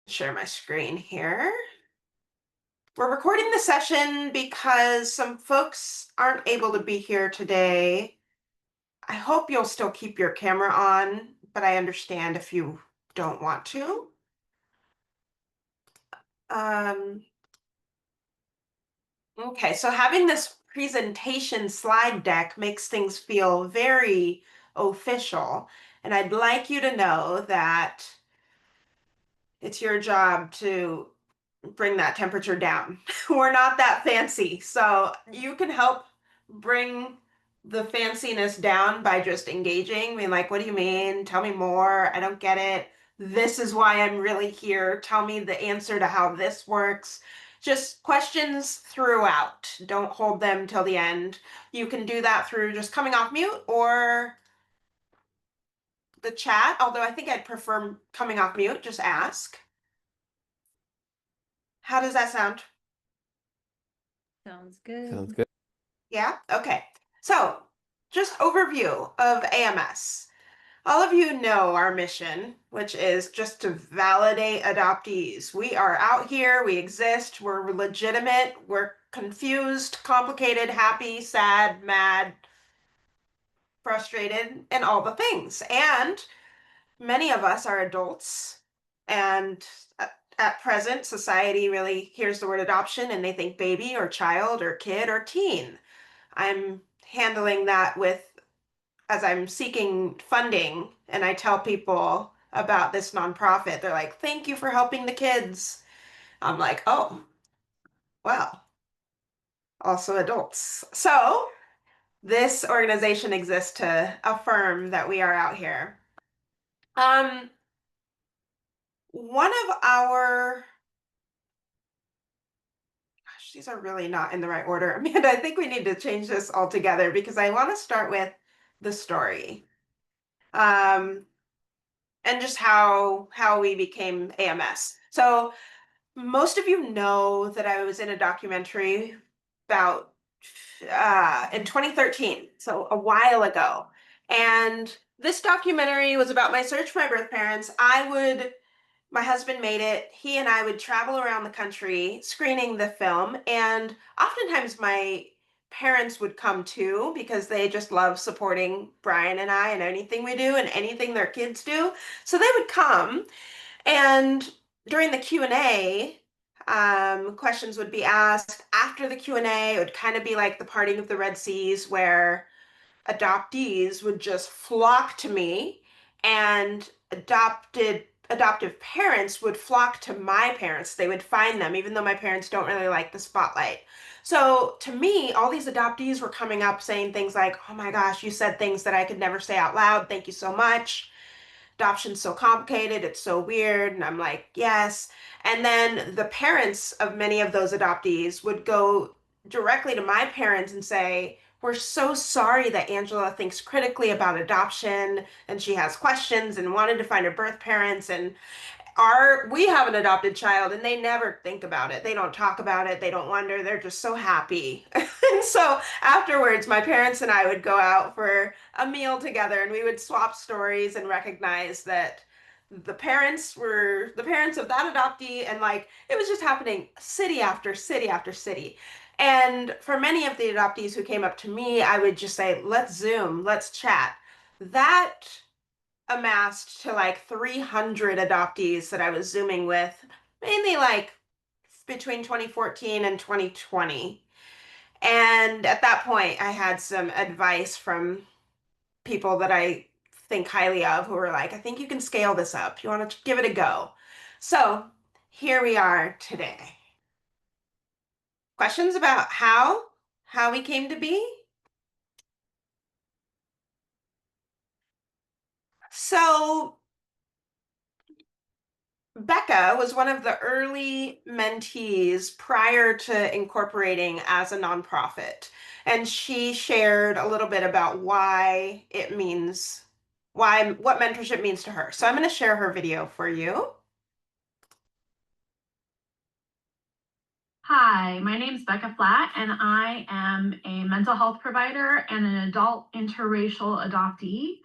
Share my screen here. We're recording the session because some folks aren't able to be here today. I hope you'll still keep your camera on, but I understand if you don't want to. Okay, so having this presentation slide deck makes things feel very official, and I'd like you to know that it's your job to bring that temperature down. We're not that fancy, so you can help bring the fanciness down by just engaging. I mean, like, what do you mean? Tell me more. I don't get it. This is why I'm really here. Tell me the answer to how this works. Just questions throughout. Don't hold them till the end. You can do that through just coming off mute or the chat, although I think I'd prefer coming off mute. Just ask. How does that sound? Sounds good. Sounds good. Yeah? Okay. So, just overview of AMS. All of you know our mission, which is just to validate adoptees. We are out here, we exist, we're legitimate, we're confused, complicated, happy, sad, mad, frustrated, and all the things. And many of us are adults, and at present, society really hears the word adoption and they think baby or child or kid or teen. I'm handling that as I'm seeking funding and I tell people about this nonprofit, they're like, thank you for helping the kids. I'm like, oh, well, also adults. So this organization exists to affirm that we are out here. One of our, gosh, these are really not in the right order. Amanda, I think we need to change this altogether because I want to start with the story. And just how we became AMS. So most of you know that I was in a documentary about in 2013, so a while ago. And this documentary was about my search for my birth parents. My husband made it. He and I would travel around the country screening the film, and oftentimes my parents would come too because they just love supporting Brian and I in anything we do and anything their kids do. So they would come, and during the Q&A, questions would be asked. After the Q&A, it would kind of be like the parting of the Red Seas where adoptees would just flock to me and adoptive parents would flock to my parents. They would find them, even though my parents don't really like the spotlight. So to me, all these adoptees were coming up saying things like, oh my gosh, you said things that I could never say out loud. Thank you so much. Adoption's so complicated, it's so weird. And I'm like, yes. And then the parents of many of those adoptees would go directly to my parents and say, we're so sorry that Angela thinks critically about adoption and she has questions and wanted to find her birth parents, and we have an adopted child and they never think about it. They don't talk about it. They don't wonder. They're just so happy. And so afterwards, my parents and I would go out for a meal together and we would swap stories and recognize that the parents were the parents of that adoptee, and like it was just happening city after city after city. And for many of the adoptees who came up to me, I would just say, let's Zoom, let's chat. That amassed to like 300 adoptees that I was Zooming with, mainly like between 2014 and 2020. And at that point, I had some advice from people that I think highly of who were like, I think you can scale this up. You want to give it a go. So here we are today. Questions about how we came to be? So Becca was one of the early mentees prior to incorporating as a nonprofit, and she shared a little bit about what mentorship means to her. So I'm going to share her video for you. Hi, my name is Becca Flatt, and I am a mental health provider and an adult interracial adoptee.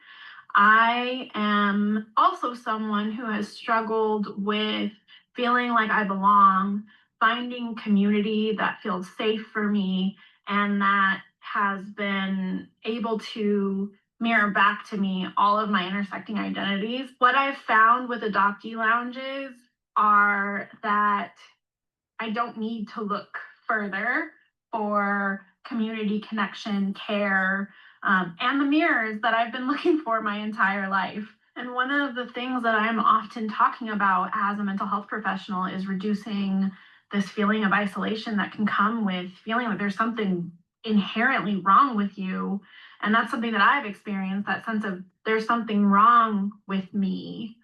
I am also someone who has struggled with feeling like I belong, finding community that feels safe for me, and that has been able to mirror back to me all of my intersecting identities. What I've found with adoptee lounges are that I don't need to look further for community connection, care, and the mirrors that I've been looking for my entire life. And one of the things that I'm often talking about as a mental health professional is reducing this feeling of isolation that can come with feeling like there's something inherently wrong with you. And that's something that I've experienced, that sense of there's something wrong with me.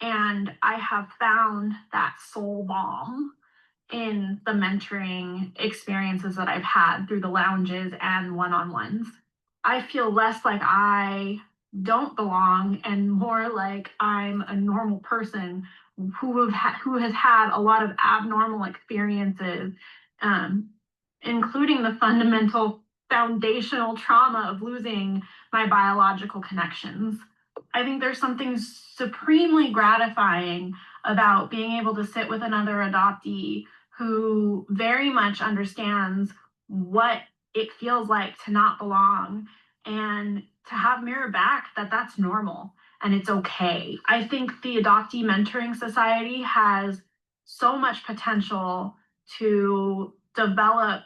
And I have found that soul balm in the mentoring experiences that I've had through the lounges and one-on-ones. I feel less like I don't belong and more like I'm a normal person who has had a lot of abnormal experiences, um, including the fundamental foundational trauma of losing my biological connections. I think there's something supremely gratifying about being able to sit with another adoptee who very much understands what it feels like to not belong and to have mirror back that that's normal and it's okay. I think the Adoptee Mentoring Society has so much potential to develop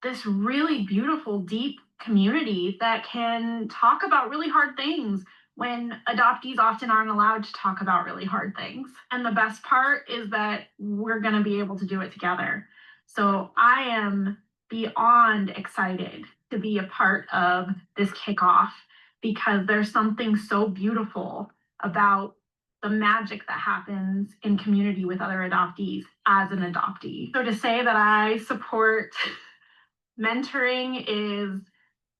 this really beautiful, deep community that can talk about really hard things when adoptees often aren't allowed to talk about really hard things. And the best part is that we're going to be able to do it together. So I am beyond excited to be a part of this kickoff because there's something so beautiful about the magic that happens in community with other adoptees as an adoptee. So to say that I support mentoring is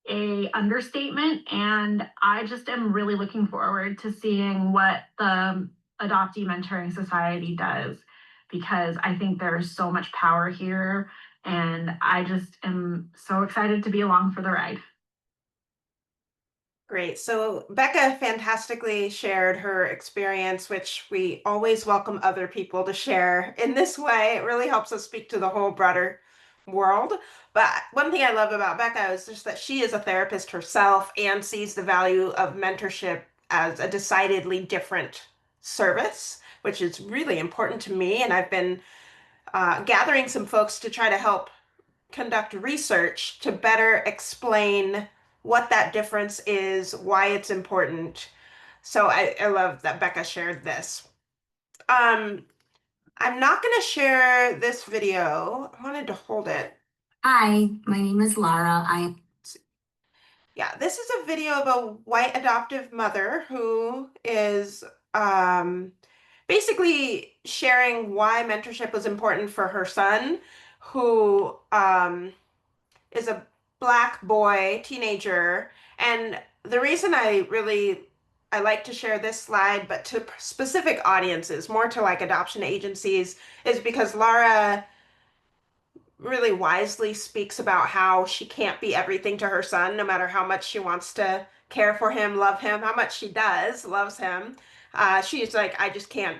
a understatement, and I just am really looking forward to seeing what the Adoptee Mentoring Society does, because I think there's so much power here and I just am so excited to be along for the ride. Great. So Becca fantastically shared her experience, which we always welcome other people to share in this way. It really helps us speak to the whole broader world. But one thing I love about Becca is just that she is a therapist herself and sees the value of mentorship as a decidedly different service, which is really important to me. And I've been gathering some folks to try to help conduct research to better explain what that difference is, why it's important. So I love that Becca shared this. Um, I'm not going to share this video. I wanted to hold it. Hi, my name is Lara. Yeah, this is a video of a white adoptive mother who is um, basically sharing why mentorship was important for her son, who is a black boy, teenager. And the reason I like to share this slide, but to specific audiences, more to like adoption agencies, is because Laura really wisely speaks about how she can't be everything to her son, no matter how much she wants to care for him, love him, how much she does, loves him. She's like, I just can't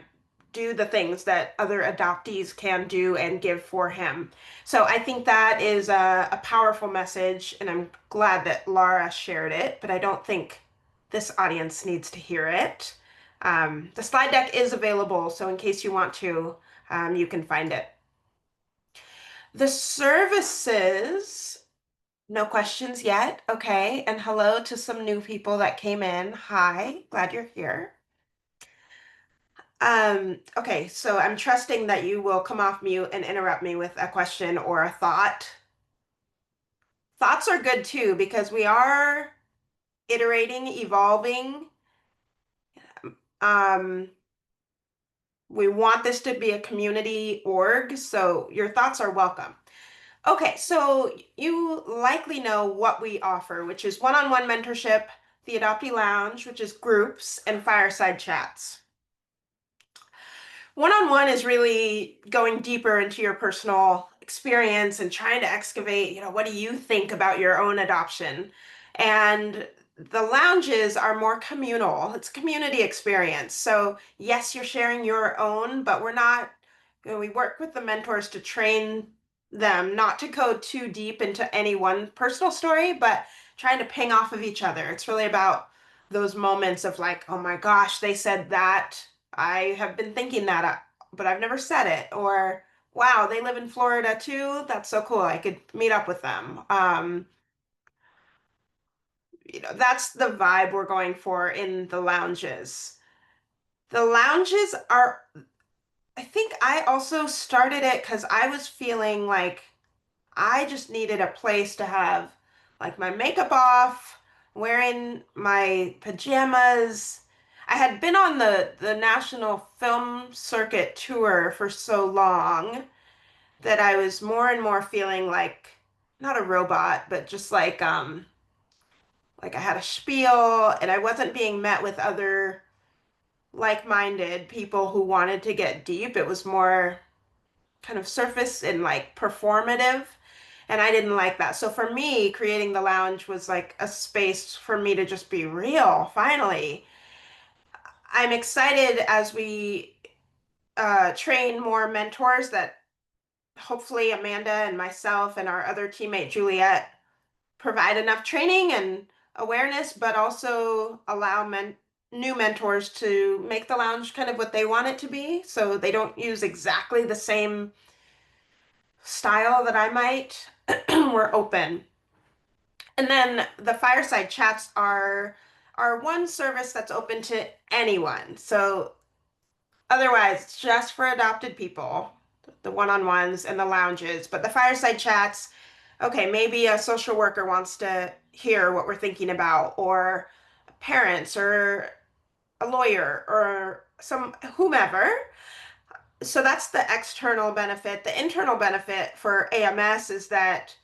do the things that other adoptees can do and give for him. So I think that is a powerful message, and I'm glad that Laura shared it, but I don't think this audience needs to hear it. The slide deck is available, so in case you want to, you can find it. The services, no questions yet. Okay. And hello to some new people that came in. Hi, glad you're here. Okay, so I'm trusting that you will come off mute and interrupt me with a question or a thought. Thoughts are good too, because we are iterating, evolving. Um, we want this to be a community org, so your thoughts are welcome. Okay, so you likely know what we offer, which is one-on-one mentorship, the Adoptee Lounge, which is groups, and fireside chats. One-on-one is really going deeper into your personal experience and trying to excavate, what do you think about your own adoption? And the lounges are more communal. It's a community experience. So yes, you're sharing your own, but we're not, we work with the mentors to train them not to go too deep into any one personal story, but trying to ping off of each other. It's really about those moments of like, oh my gosh, they said that. I have been thinking that, but I've never said it. Or wow, they live in Florida too. That's so cool. I could meet up with them. That's the vibe we're going for in the lounges. The lounges are, I think I also started it because I was feeling like I just needed a place to have like my makeup off, wearing my pajamas. I had been on the national film circuit tour for so long that I was more and more feeling like not a robot, but just like I had a spiel and I wasn't being met with other like-minded people who wanted to get deep. It was more kind of surface and like performative. And I didn't like that. So for me, creating the lounge was like a space for me to just be real, finally. I'm excited as we train more mentors that hopefully Amanda and myself and our other teammate Juliet provide enough training and awareness, but also allow new mentors to make the lounge kind of what they want it to be. So they don't use exactly the same style that I might. We're open. And then the fireside chats are one service that's open to anyone. So otherwise, it's just for adopted people, the one-on-ones and the lounges. But the fireside chats, okay, maybe a social worker wants to hear what we're thinking about, or parents, or a lawyer, or some whomever. So that's the external benefit. The internal benefit for AMS is that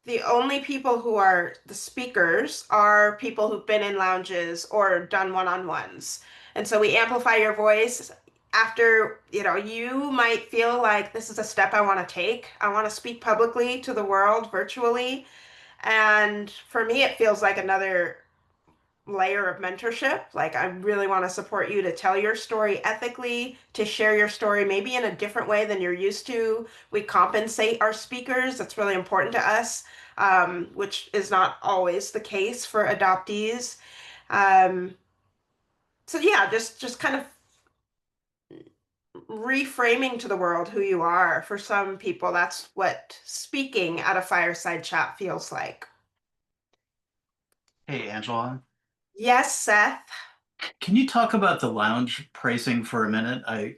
the only people who are the speakers are people who've been in lounges or done one-on-ones. And so we amplify your voice after, you might feel like this is a step I want to take. I want to speak publicly to the world virtually. And for me, it feels like another layer of mentorship. Like, I really want to support you to tell your story ethically, to share your story maybe in a different way than you're used to. We compensate our speakers. That's really important to us, which is not always the case for adoptees. Um, so yeah, just kind of reframing to the world who you are. For some people, that's what speaking at a fireside chat feels like. Hey, Angela, Yes, Seth. can you talk about the lounge pricing for a minute? I Yep.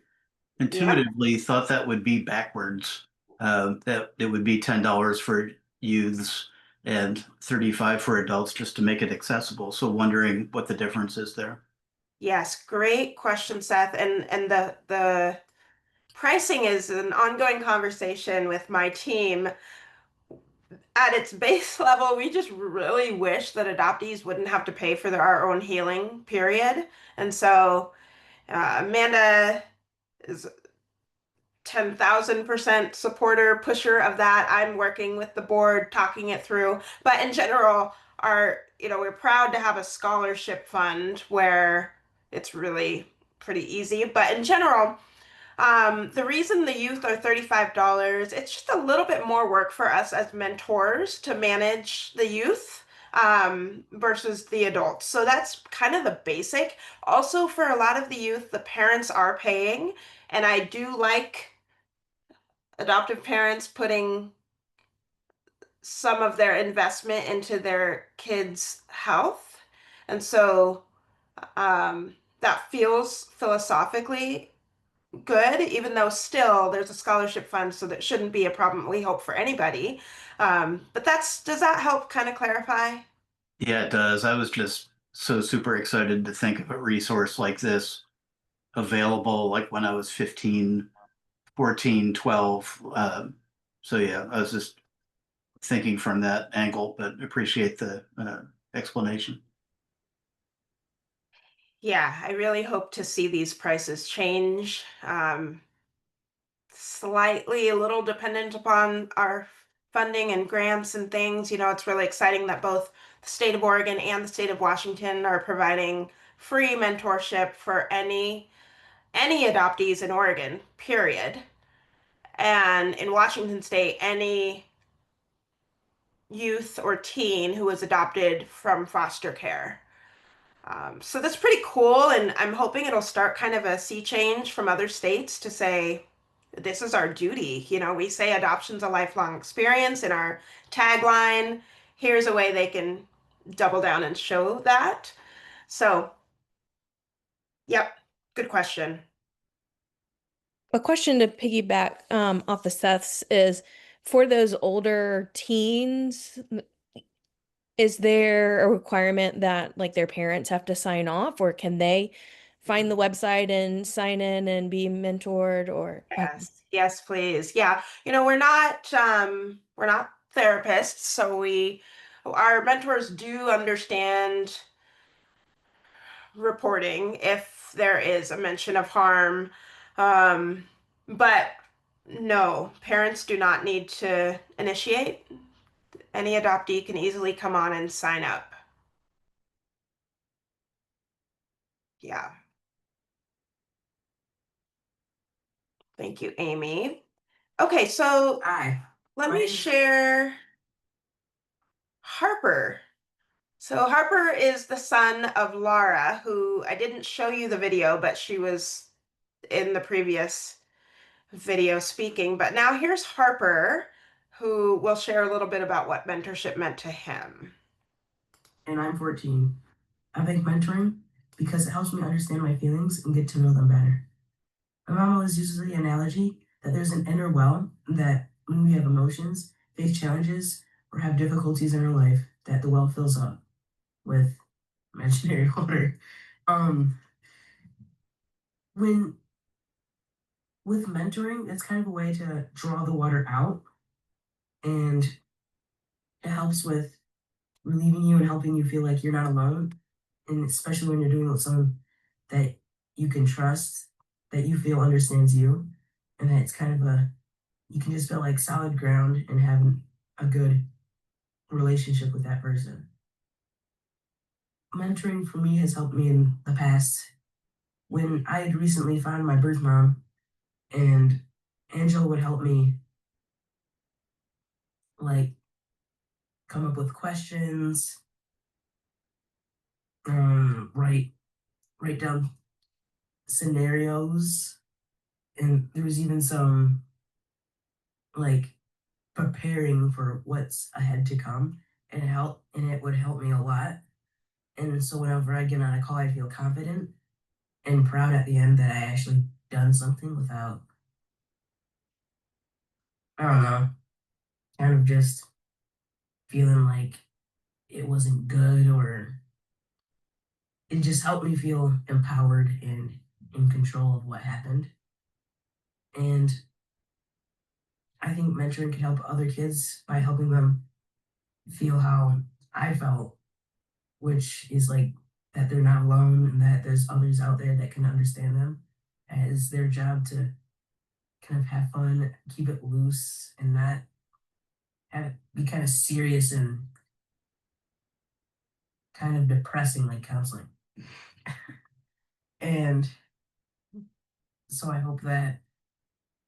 intuitively thought that would be backwards, that it would be $10 for youths and 35 for adults just to make it accessible. So wondering what the difference is there. Yes, great question, Seth. And the pricing is an ongoing conversation with my team. At its base level, we just really wish that adoptees wouldn't have to pay for our own healing, period. And so Amanda is 10,000% supporter, pusher of that. I'm working with the board, talking it through. But in general, we're proud to have a scholarship fund where it's really pretty easy. But in general, the reason the youth are $35, it's just a little bit more work for us as mentors to manage the youth versus the adults. So that's kind of the basic. Also, for a lot of the youth, the parents are paying, and I do like adoptive parents putting some of their investment into their kids' health. And so that feels philosophically good, even though still there's a scholarship fund, so that shouldn't be a problem, we hope, for anybody. But does that help kind of clarify? Yeah, it does. I was just so super excited to think of a resource like this available like when I was 15, 14, 12. So yeah, I was just thinking from that angle, but appreciate the explanation. Yeah, I really hope to see these prices change. Slightly a little dependent upon our funding and grants and things. It's really exciting that both the state of Oregon and the state of Washington are providing free mentorship for any adoptees in Oregon, period. And in Washington state, any youth or teen who was adopted from foster care. So that's pretty cool, and I'm hoping it'll start kind of a sea change from other states to say, this is our duty. We say adoption's a lifelong experience in our tagline. Here's a way they can double down and show that. So, yep, good question. A question to piggyback off of Seth's is for those older teens, is there a requirement that like their parents have to sign off, or can they find the website and sign in and be mentored or Yes, yes, please. Yeah. We're not therapists, so our mentors do understand reporting if there is a mention of harm. But no, parents do not need to initiate. Any adoptee can easily come on and sign up. Yeah. Thank you, Amy. Okay, so Hi. let My me name- share Harper. So Harper is the son of Laura, who I didn't show you the video, but she was in the previous video speaking. But now here's Harper, who will share a little bit about what mentorship meant to him. And I'm 14. I like mentoring because it helps me understand my feelings and get to know them better. My mom always uses the analogy that there's an inner well, that when we have emotions, face challenges, or have difficulties in our life, that the well fills up with imaginary water. When with mentoring, it's kind of a way to draw the water out, and it helps with relieving you and helping you feel like you're not alone. And especially when you're doing it with someone that you can trust, that you feel understands you, and that it's kind of you can just feel like solid ground and having a good relationship with that person. Mentoring for me has helped me in the past. When I had recently found my birth mom, and Angela would help me like come up with questions, write down scenarios, and there was even some like preparing for what's ahead to come, and it would help me a lot. And so whenever I get on a call, I feel confident and proud at the end that I actually done something without, I don't know, kind of just feeling like it wasn't good, or it just helped me feel empowered and in control of what happened. And I think mentoring can help other kids by helping them feel how I felt, which is like that they're not alone and that there's others out there that can understand them. And it's their job to kind of have fun, keep it loose, and not have it be kind of serious and kind of depressing like counseling. And so I hope that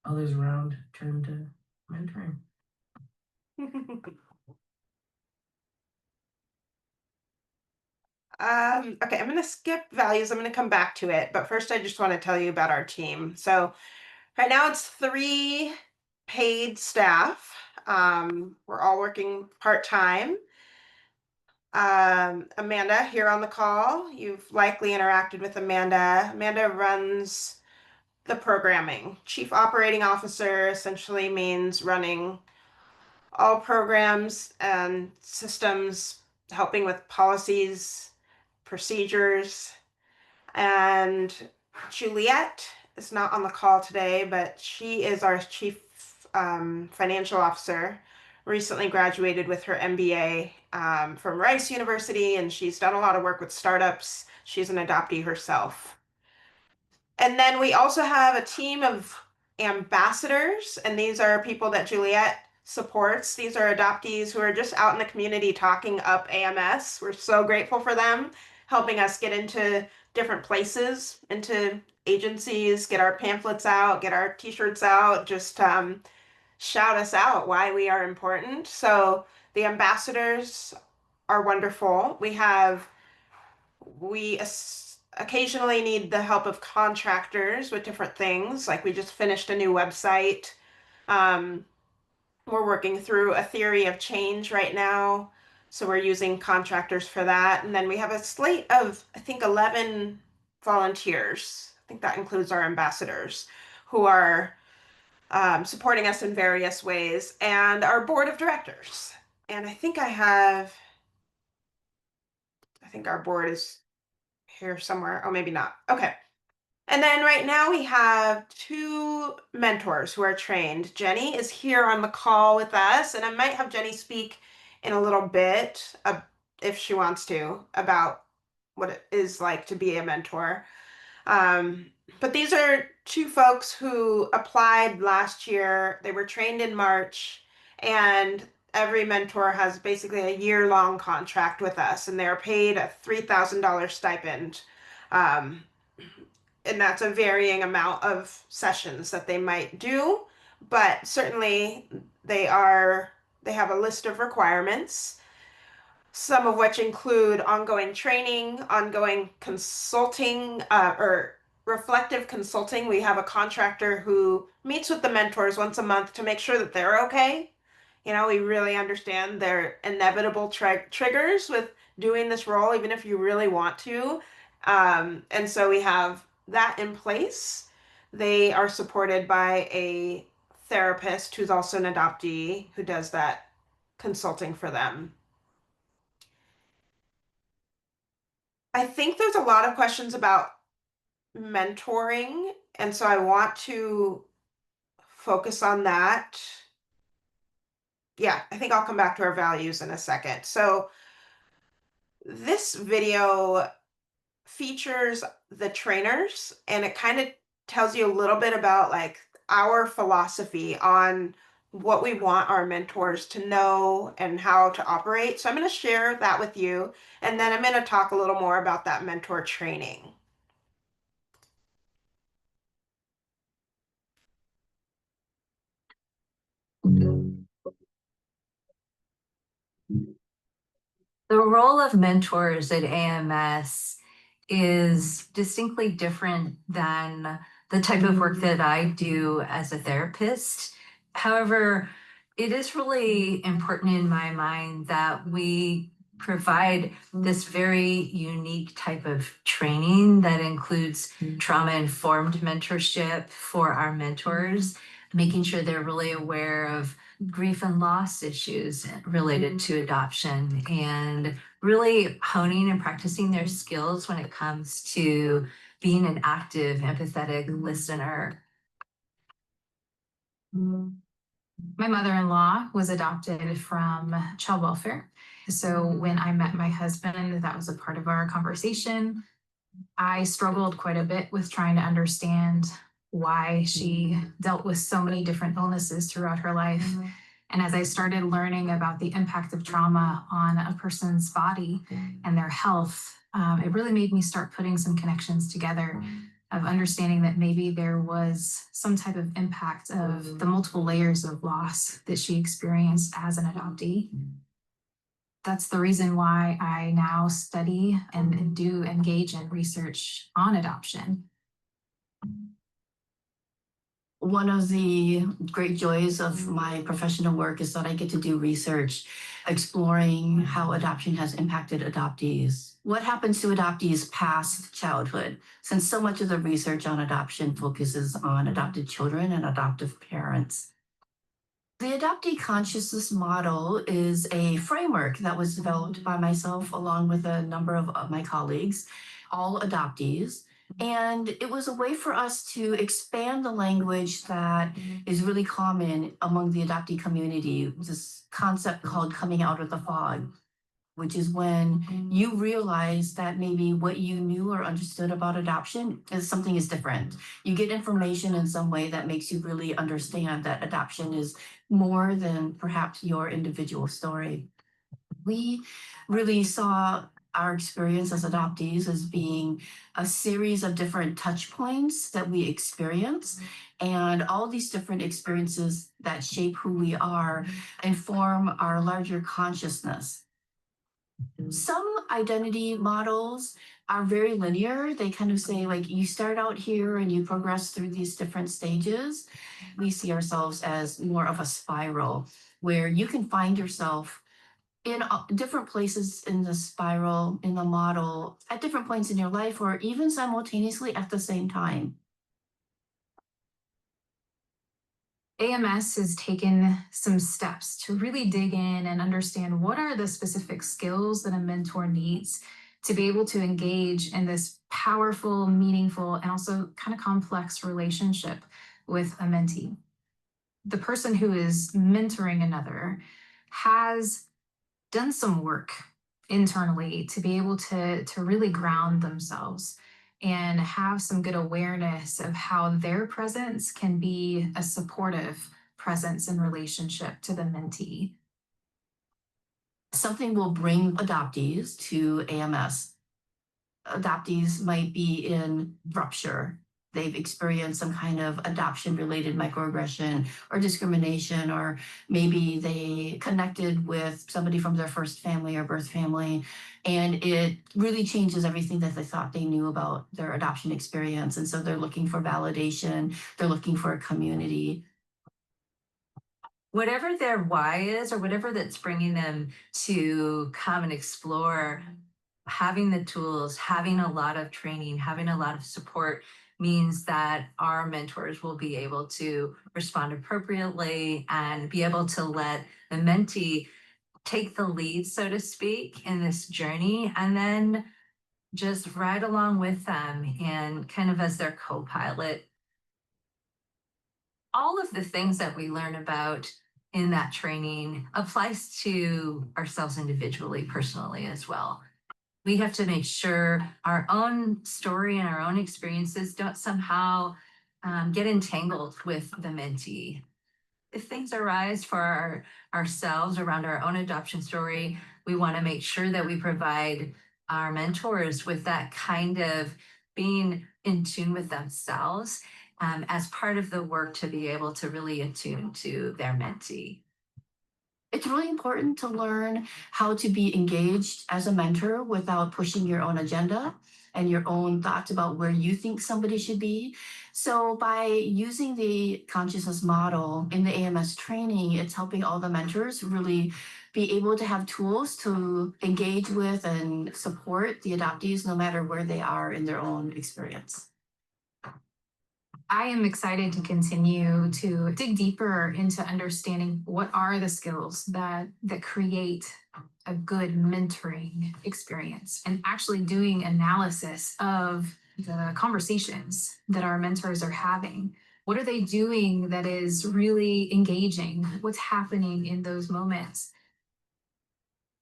others around turn to mentoring. Okay, I'm going to skip values. I'm going to come back to it. But first, I just want to tell you about our team. So right now it's 3 paid staff. We're all working part-time. Amanda here on the call. You've likely interacted with Amanda. Amanda runs the programming. Chief Operating Officer essentially means running all programs and systems, helping with policies, procedures. And Juliet is not on the call today, but she is our Chief Financial Officer. Recently graduated with her MBA from Rice University, and she's done a lot of work with startups. She's an adoptee herself. And then we also have a team of ambassadors, and these are people that Juliet supports. These are adoptees who are just out in the community talking up AMS. We're so grateful for them, helping us get into different places, into agencies, get our pamphlets out, get our t-shirts out, just shout us out why we are important. So the ambassadors are wonderful. We occasionally need the help of contractors with different things. Like we just finished a new website. Um, we're working through a theory of change right now. So we're using contractors for that. And then we have a slate of, I think, 11 volunteers. I think that includes our ambassadors who are supporting us in various ways, and our board of directors. And I think our board is here somewhere. Oh, maybe not. Okay. And then right now we have 2 mentors who are trained. Jenny is here on the call with us, and I might have Jenny speak in a little bit, if she wants to, about what it is like to be a mentor. But these are 2 folks who applied last year. They were trained in March, and every mentor has basically a year-long contract with us, and they're paid a $3,000 stipend. Um, and that's a varying amount of sessions that they might do, but certainly they have a list of requirements, some of which include ongoing training, ongoing consulting, or reflective consulting. We have a contractor who meets with the mentors once a month to make sure that they're okay. You know, we really understand their inevitable triggers with doing this role, even if you really want to. And so we have that in place. They are supported by a therapist who's also an adoptee who does that consulting for them. I think there's a lot of questions about mentoring, and so I want to focus on that. Yeah, I think I'll come back to our values in a second. So this video features the trainers, and it kind of tells you a little bit about like our philosophy on what we want our mentors to know and how to operate. So I'm going to share that with you, and then I'm going to talk a little more about that mentor training. The role of mentors at AMS is distinctly different than the type of work that I do as a therapist. However, it is really important in my mind that we provide this very unique type of training that includes trauma-informed mentorship for our mentors, making sure they're really aware of grief and loss issues related to adoption, and really honing and practicing their skills when it comes to being an active, empathetic listener. My mother-in-law was adopted from child welfare. So when I met my husband, that was a part of our conversation. I struggled quite a bit with trying to understand why she dealt with so many different illnesses throughout her life. And as I started learning about the impact of trauma on a person's body and their health, it really made me start putting some connections together of understanding that maybe there was some type of impact of the multiple layers of loss that she experienced as an adoptee. That's the reason why I now study and do engage in research on adoption. One of the great joys of my professional work is that I get to do research exploring how adoption has impacted adoptees. What happens to adoptees past childhood? Since so much of the research on adoption focuses on adopted children and adoptive parents. The adoptee consciousness model is a framework that was developed by myself along with a number of my colleagues, all adoptees. And it was a way for us to expand the language that is really common among the adoptee community, this concept called coming out of the fog. which is when you realize that maybe what you knew or understood about adoption is something is different. You get information in some way that makes you really understand that adoption is more than perhaps your individual story. We really saw our experience as adoptees as being a series of different touch points that we experience, and all these different experiences that shape who we are inform our larger consciousness. Some identity models are very linear. They kind of say, like, you start out here and you progress through these different stages. We see ourselves as more of a spiral where you can find yourself in different places in the spiral, in the model, at different points in your life, or even simultaneously at the same time. AMS has taken some steps to really dig in and understand what are the specific skills that a mentor needs to be able to engage in this powerful, meaningful, and also kind of complex relationship with a mentee. The person who is mentoring another has done some work internally to be able to really ground themselves and have some good awareness of how their presence can be a supportive presence in relationship to the mentee. Something will bring adoptees to AMS. Adoptees might be in rupture. They've experienced some kind of adoption-related microaggression or discrimination, or maybe they connected with somebody from their first family or birth family, and it really changes everything that they thought they knew about their adoption experience. And so they're looking for validation, they're looking for a community. Whatever their why is, or whatever that's bringing them to come and explore, having the tools, having a lot of training, having a lot of support means that our mentors will be able to respond appropriately and be able to let the mentee take the lead, so to speak, in this journey, and then just ride along with them and kind of as their co-pilot. All of the things that we learn about in that training applies to ourselves individually, personally as well. We have to make sure our own story and our own experiences don't somehow get entangled with the mentee. If things arise for ourselves around our own adoption story, we want to make sure that we provide our mentors with that kind of being in tune with themselves as part of the work to be able to really attune to their mentee. It's really important to learn how to be engaged as a mentor without pushing your own agenda and your own thoughts about where you think somebody should be. So by using the consciousness model in the AMS training, it's helping all the mentors really be able to have tools to engage with and support the adoptees no matter where they are in their own experience. I am excited to continue to dig deeper into understanding what are the skills that create a good mentoring experience, and actually doing analysis of the conversations that our mentors are having. What are they doing that is really engaging? What's happening in those moments?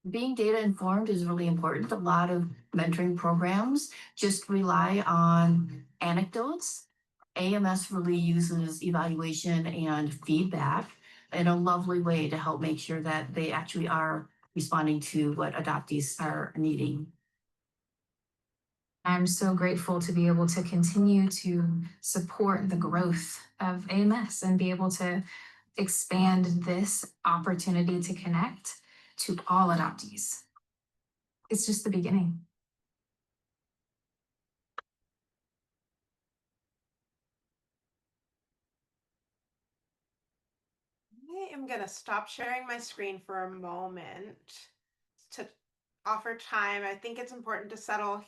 Being data informed is really important. A lot of mentoring programs just rely on anecdotes. AMS really uses evaluation and feedback in a lovely way to help make sure that they actually are responding to what adoptees are needing. I'm so grateful to be able to continue to support the growth of AMS and be able to expand this opportunity to connect to all adoptees. It's just the beginning. I am going to stop sharing my screen for a moment to offer time. I think it's important to settle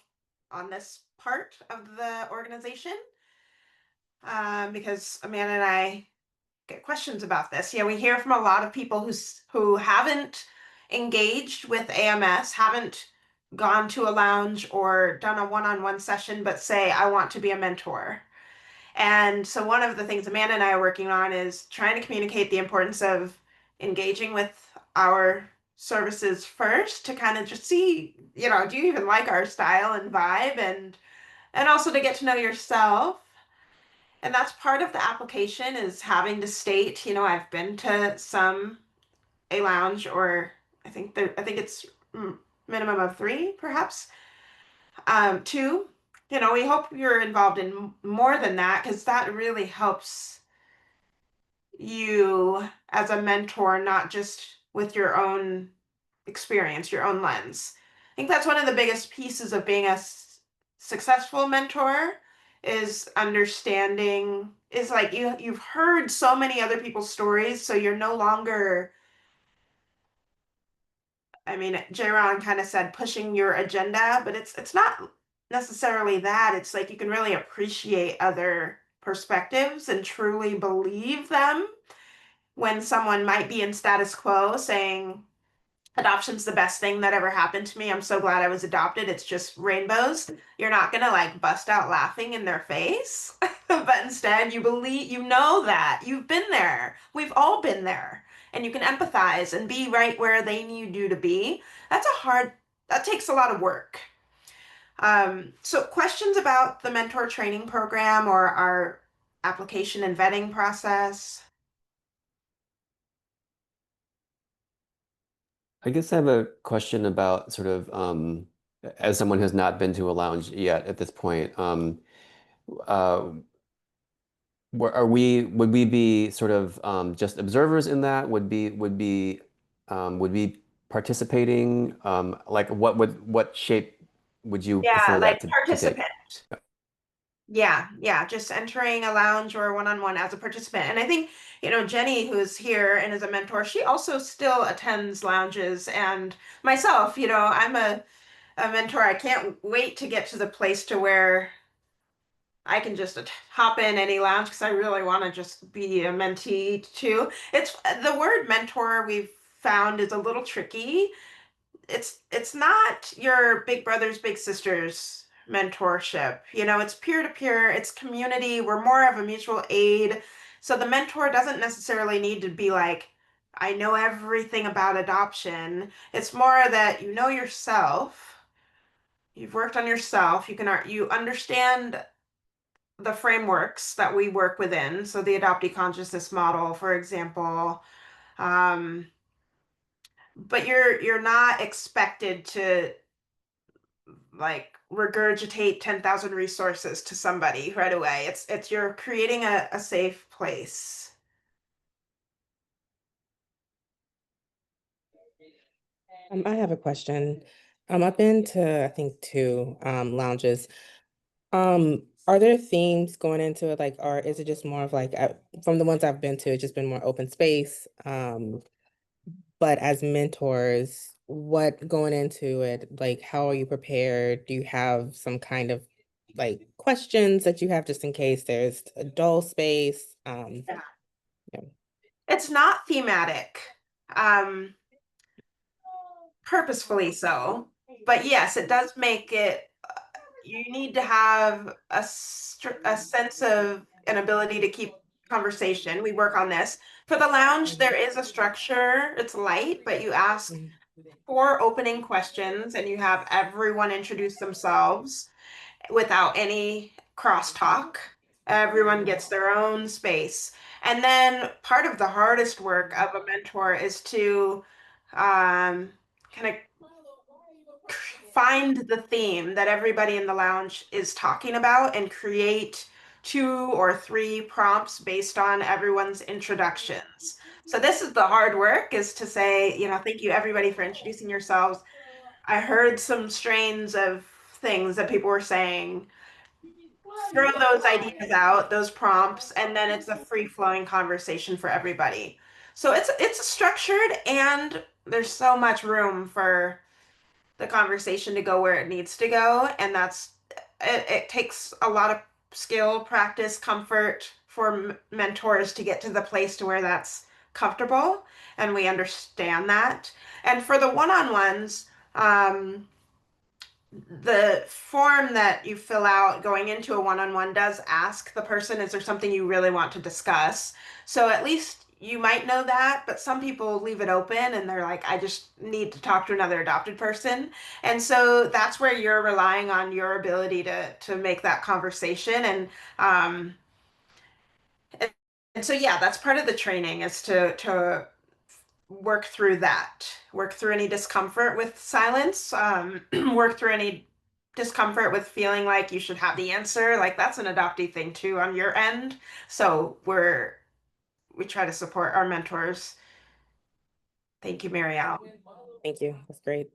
on this part of the organization because Amanda and I get questions about this. Yeah, we hear from a lot of people who haven't engaged with AMS, haven't gone to a lounge or done a one-on-one session, but say, I want to be a mentor. And so one of the things Amanda and I are working on is trying to communicate the importance of engaging with our services first to kind of just see, do you even like our style and vibe, and also to get to know yourself. And that's part of the application, is having to state, I've been to a lounge, or I think it's minimum of 3, perhaps. 2, we hope you're involved in more than that, because that really helps you as a mentor, not just with your own experience, your own lens. I think that's one of the biggest pieces of being a successful mentor, is understanding, is like you've heard so many other people's stories, so you're no longer, I mean, Jaron kind of said pushing your agenda, but it's not necessarily that. It's like you can really appreciate other perspectives and truly believe them, when someone might be in status quo saying adoption's the best thing that ever happened to me. I'm so glad I was adopted. It's just rainbows. You're not going to like bust out laughing in their face, but instead you believe, that you've been there. We've all been there, and you can empathize and be right where they need you to be. That takes a lot of work. So questions about the mentor training program or our application and vetting process? I guess I have a question about sort of as someone who's not been to a lounge yet at this point, uh, would we be sort of just observers in that? Would be participating? Like what shape would you Yeah, prefer like that to take? participant. Yeah, just entering a lounge or one-on-one as a participant. And I think, Jenny, who's here and is a mentor, she also still attends lounges. And myself, I'm a mentor. I can't wait to get to the place to where I can just hop in any lounge, because I really want to just be a mentee too. It's the word mentor, we've found, is a little tricky. It's not your big brothers, big sisters mentorship. It's peer to peer, it's community. We're more of a mutual aid. So the mentor doesn't necessarily need to be like, I know everything about adoption. It's more that you know yourself. You've worked on yourself. You understand the frameworks that we work within. So the adoptee consciousness model, for example. Um, but you're not expected to like regurgitate 10,000 resources to somebody right away. It's you're creating a safe place. I have a question. I've been to, I think, 2 lounges. Are there themes going into it, like, or is it just more of like, from the ones I've been to, it's just been more open space? But as mentors, what going into it, like, how are you prepared? Do you have some kind of like questions that you have just in case there's a dull space? Yeah. Yeah. It's not thematic, um, purposefully so. But yes, it does make it, you need to have a sense of an ability to keep conversation. We work on this. For the lounge, there is a structure. It's light, but you ask Mhm. 4 opening questions, and you have everyone introduce themselves without any crosstalk. Everyone gets their own space. And then part of the hardest work of a mentor is to kind of find the theme that everybody in the lounge is talking about and create 2 or 3 prompts based on everyone's introductions. So this is the hard work, is to say, thank you everybody for introducing yourselves. I heard some strains of things that people were saying. Throw those ideas out, those prompts, and then it's a free-flowing conversation for everybody. So it's structured, and there's so much room for the conversation to go where it needs to go, and it takes a lot of skill, practice, comfort for mentors to get to the place to where that's comfortable, and we understand that. And for the one-on-ones, the form that you fill out going into a one-on-one does ask the person, is there something you really want to discuss? So at least you might know that, but some people leave it open and they're like, I just need to talk to another adopted person. And so that's where you're relying on your ability to make that conversation. Um and, and so yeah, that's part of the training is to work through that, work through any discomfort with silence, work through any discomfort with feeling like you should have the answer. Like that's an adoptee thing too on your end. So we try to support our mentors. Thank you, Marielle. Thank you. That's great.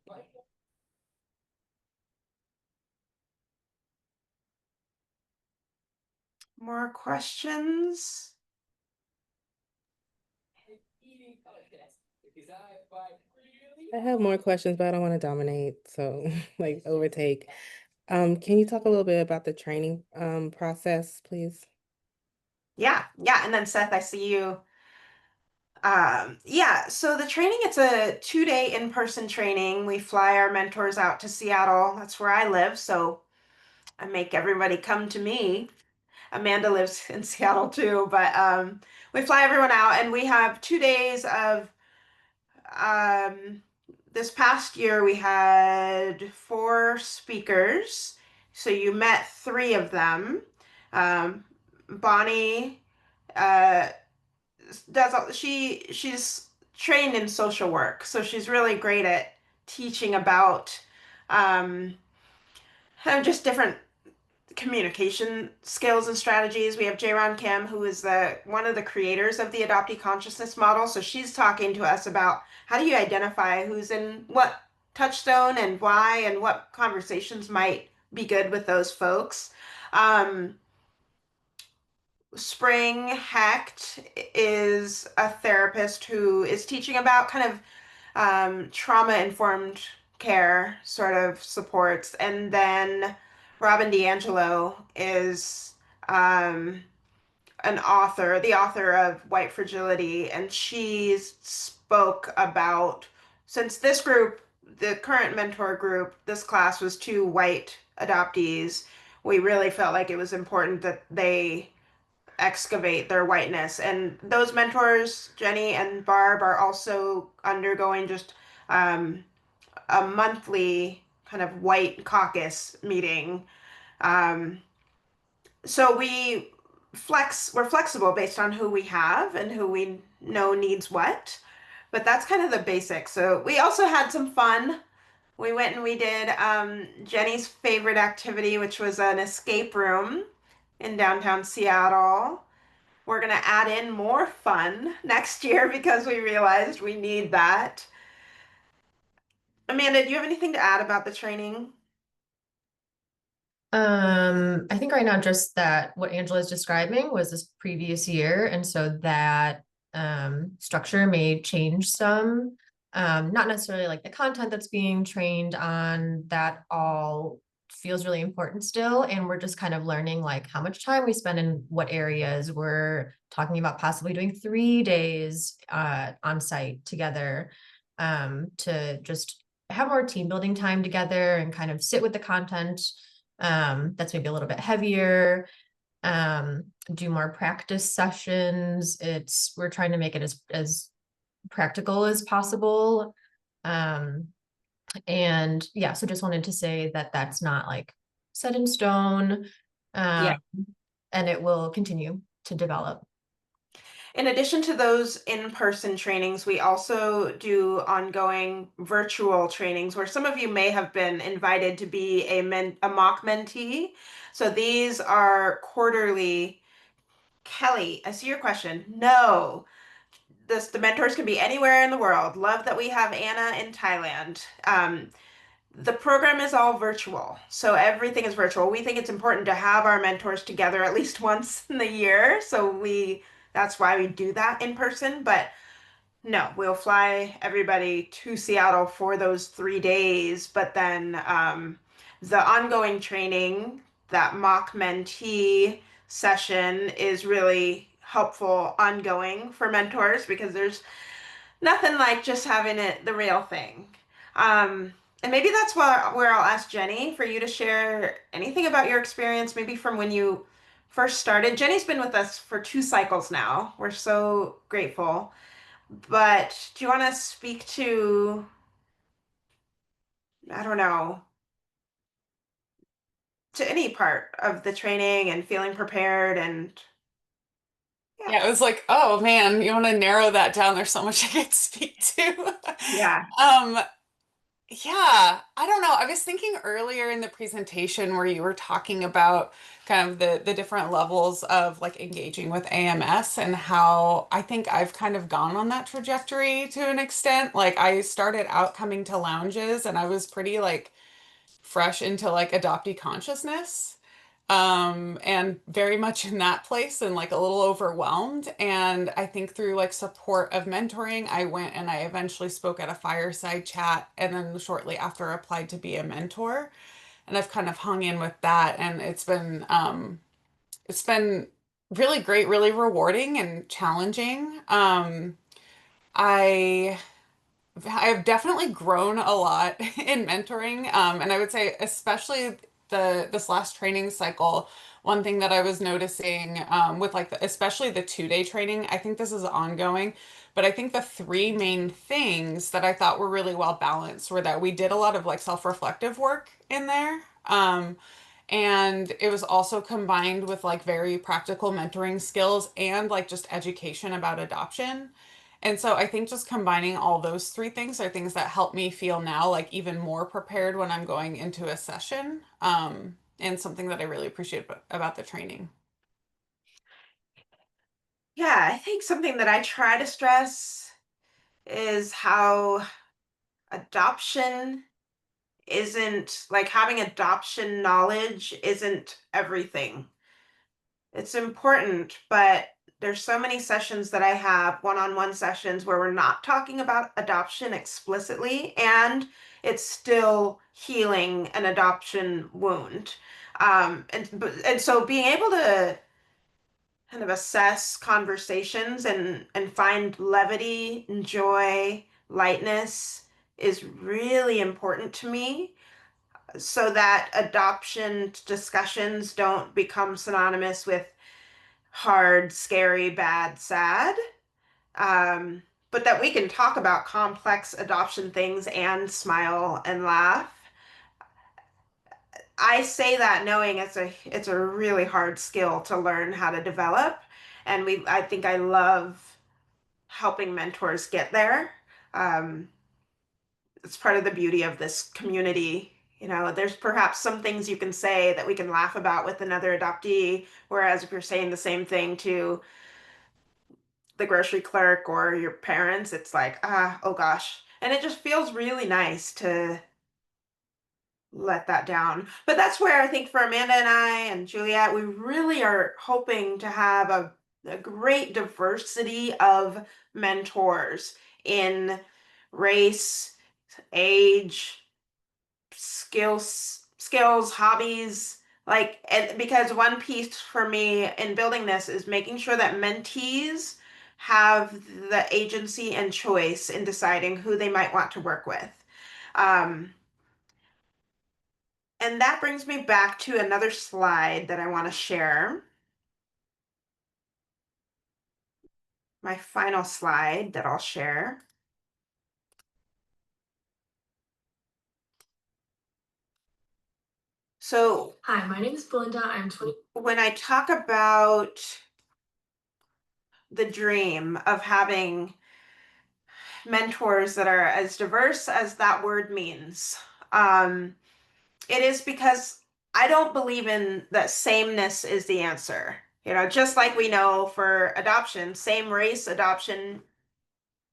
More questions? I have more questions, but I don't want to dominate, so like overtake. Can you talk a little bit about the training process, please? Yeah, yeah. And then Seth, I see you. Yeah, so the training, it's a 2-day in-person training. We fly our mentors out to Seattle. That's where I live, so I make everybody come to me. Amanda lives in Seattle too, but we fly everyone out and we have 2 days of um, this past year we had 4 speakers. So you met 3 of them. Um, Bonnie uh, she's trained in social work, so she's really great at teaching about um, kind of just different communication skills and strategies. We have Jaron Kim, who is the one of the creators of the adoptee consciousness model. So she's talking to us about how do you identify who's in what touchstone and why, and what conversations might be good with those folks. Um, Spring Hecht is a therapist who is teaching about kind of trauma-informed care sort of supports. And then Robin DiAngelo is an author, the author of White Fragility, and she spoke about, since this group, the current mentor group, this class was 2 white adoptees, we really felt like it was important that they excavate their whiteness. And those mentors, Jenny and Barb, are also undergoing just um, a monthly kind of white caucus meeting. Um, so we're flexible based on who we have and who we know needs what. But that's kind of the basics. So we also had some fun. We went and we did Jenny's favorite activity, which was an escape room in downtown Seattle. We're going to add in more fun next year because we realized we need that. Amanda, do you have anything to add about the training? I think right now just that what Angela is describing was this previous year, and so that structure may change some. Not necessarily like the content that's being trained on, that all feels really important still, and we're just kind of learning like how much time we spend in what areas. We're talking about possibly doing 3 days on site together to just have more team building time together and kind of sit with the content that's maybe a little bit heavier, do more practice sessions. We're trying to make it as practical as possible. And yeah, so just wanted to say that that's not like set in stone, Yeah. and it will continue to develop. In addition to those in-person trainings, we also do ongoing virtual trainings where some of you may have been invited to be a mock mentee. So these are quarterly. Kelly, I see your question. No, the mentors can be anywhere in the world. Love that we have Anna in Thailand. The program is all virtual, so everything is virtual. We think it's important to have our mentors together at least once in the year, so that's why we do that in person. But no, we'll fly everybody to Seattle for those 3 days, but then the ongoing training, that mock mentee session, is really helpful ongoing for mentors because there's nothing like just having it the real thing. And maybe that's where I'll ask Jenny for you to share anything about your experience, maybe from when you first started. Jenny's been with us for 2 cycles now. We're so grateful. But do you want to speak to, I don't know, to any part of the training and feeling prepared and Yeah, it was like, oh man, you want to narrow that down. There's so much I could speak to. yeah. Um, yeah, I don't know. I was thinking earlier in the presentation where you were talking about kind of the different levels of like engaging with AMS and how I think I've kind of gone on that trajectory to an extent. Like I started out coming to lounges and I was pretty like fresh into like adoptee consciousness, and very much in that place and like a little overwhelmed. And I think through like support of mentoring, I went and I eventually spoke at a fireside chat and then shortly after applied to be a mentor. And I've kind of hung in with that, and it's been really great, really rewarding and challenging. I I've definitely grown a lot in mentoring, and I would say especially this last training cycle. One thing that I was noticing, with like especially the 2-day training, I think this is ongoing, but I think the three main things that I thought were really well balanced were that we did a lot of like self-reflective work in there. And it was also combined with like very practical mentoring skills and like just education about adoption. And so I think just combining all those three things are things that help me feel now like even more prepared when I'm going into a session. And something that I really appreciate about the training. Yeah, I think something that I try to stress is how adoption isn't like having adoption knowledge isn't everything. It's important, but there's so many sessions that I have, one-on-one sessions, where we're not talking about adoption explicitly, and it's still healing an adoption wound. And so being able to kind of assess conversations and find levity and joy, lightness is really important to me so that adoption discussions don't become synonymous with hard, scary, bad, sad. Um, but that we can talk about complex adoption things and smile and laugh. I say that knowing it's a really hard skill to learn how to develop. And I think I love helping mentors get there. Um, it's part of the beauty of this community. You know, there's perhaps some things you can say that we can laugh about with another adoptee, whereas if you're saying the same thing to the grocery clerk or your parents, it's like, oh gosh. And it just feels really nice to let that down. But that's where I think for Amanda and I and Juliet, we really are hoping to have a great diversity of mentors in race, age, skills, hobbies, like, and because one piece for me in building this is making sure that mentees have the agency and choice in deciding who they might want to work with. Um, and that brings me back to another slide that I want to share. My final slide that I'll share. So, Hi, my name is Belinda. I'm 20. When I talk about the dream of having mentors that are as diverse as that word means, it is because I don't believe in that sameness is the answer. You know, just like we know for adoption, same race adoption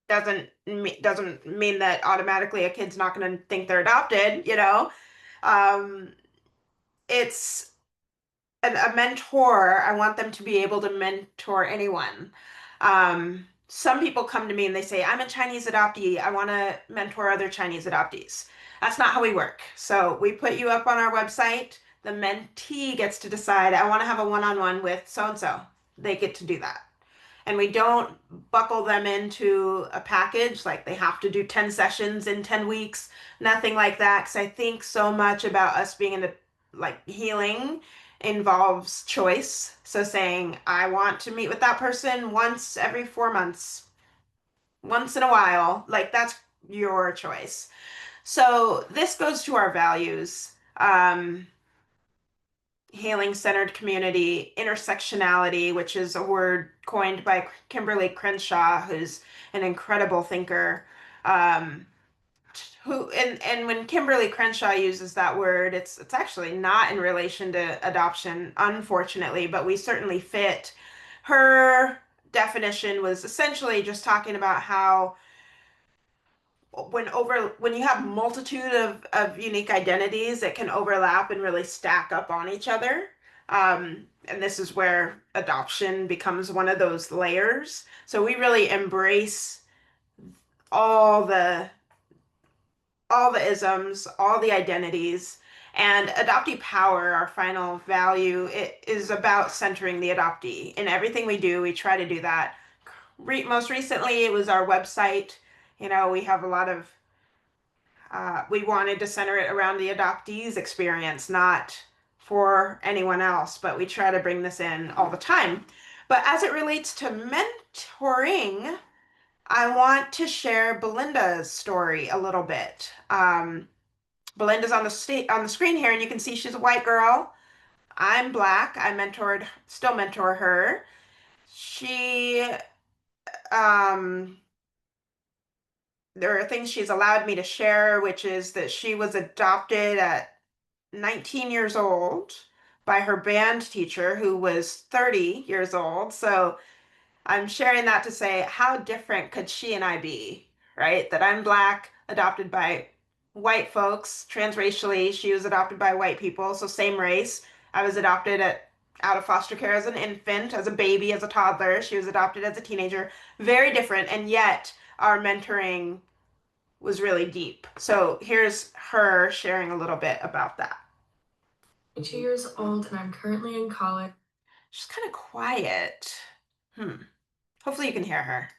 doesn't mean that automatically a kid's not going to think they're adopted, you know. Um, it's a mentor, I want them to be able to mentor anyone. Some people come to me and they say, I'm a Chinese adoptee. I want to mentor other Chinese adoptees. That's not how we work. So we put you up on our website. The mentee gets to decide, I want to have a one-on-one with so-and-so. They get to do that. And we don't buckle them into a package like they have to do 10 sessions in 10 weeks, nothing like that. Because I think so much about us being in the like healing involves choice. So saying, I want to meet with that person once every 4 months, once in a while, like that's your choice. So this goes to our values. Healing centered community, intersectionality, which is a word coined by Kimberly Crenshaw, who's an incredible thinker. And when Kimberly Crenshaw uses that word, it's actually not in relation to adoption, unfortunately, but we certainly fit. Her definition was essentially just talking about how when you have multitude of unique identities, it can overlap and really stack up on each other. And this is where adoption becomes one of those layers. So we really embrace all the isms, all the identities, and adoptee power, our final value, it is about centering the adoptee. In everything we do, we try to do that. Most recently, it was our website. You know, we have a lot of we wanted to center it around the adoptees experience, not for anyone else, but we try to bring this in all the time. But as it relates to mentoring, I want to share Belinda's story a little bit. Belinda's on the screen here, and you can see she's a white girl. I'm black. Still mentor her. She there are things she's allowed me to share, which is that she was adopted at 19 years old by her band teacher who was 30 years old. So I'm sharing that to say, how different could she and I be, right? That I'm black, adopted by white folks, transracially. She was adopted by white people, so same race. I was adopted out of foster care as an infant, as a baby, as a toddler. She was adopted as a teenager. Very different, and yet our mentoring was really deep. So here's her sharing a little bit about that. 2 years old and I'm currently in college. She's kind of quiet. Hopefully you can hear her.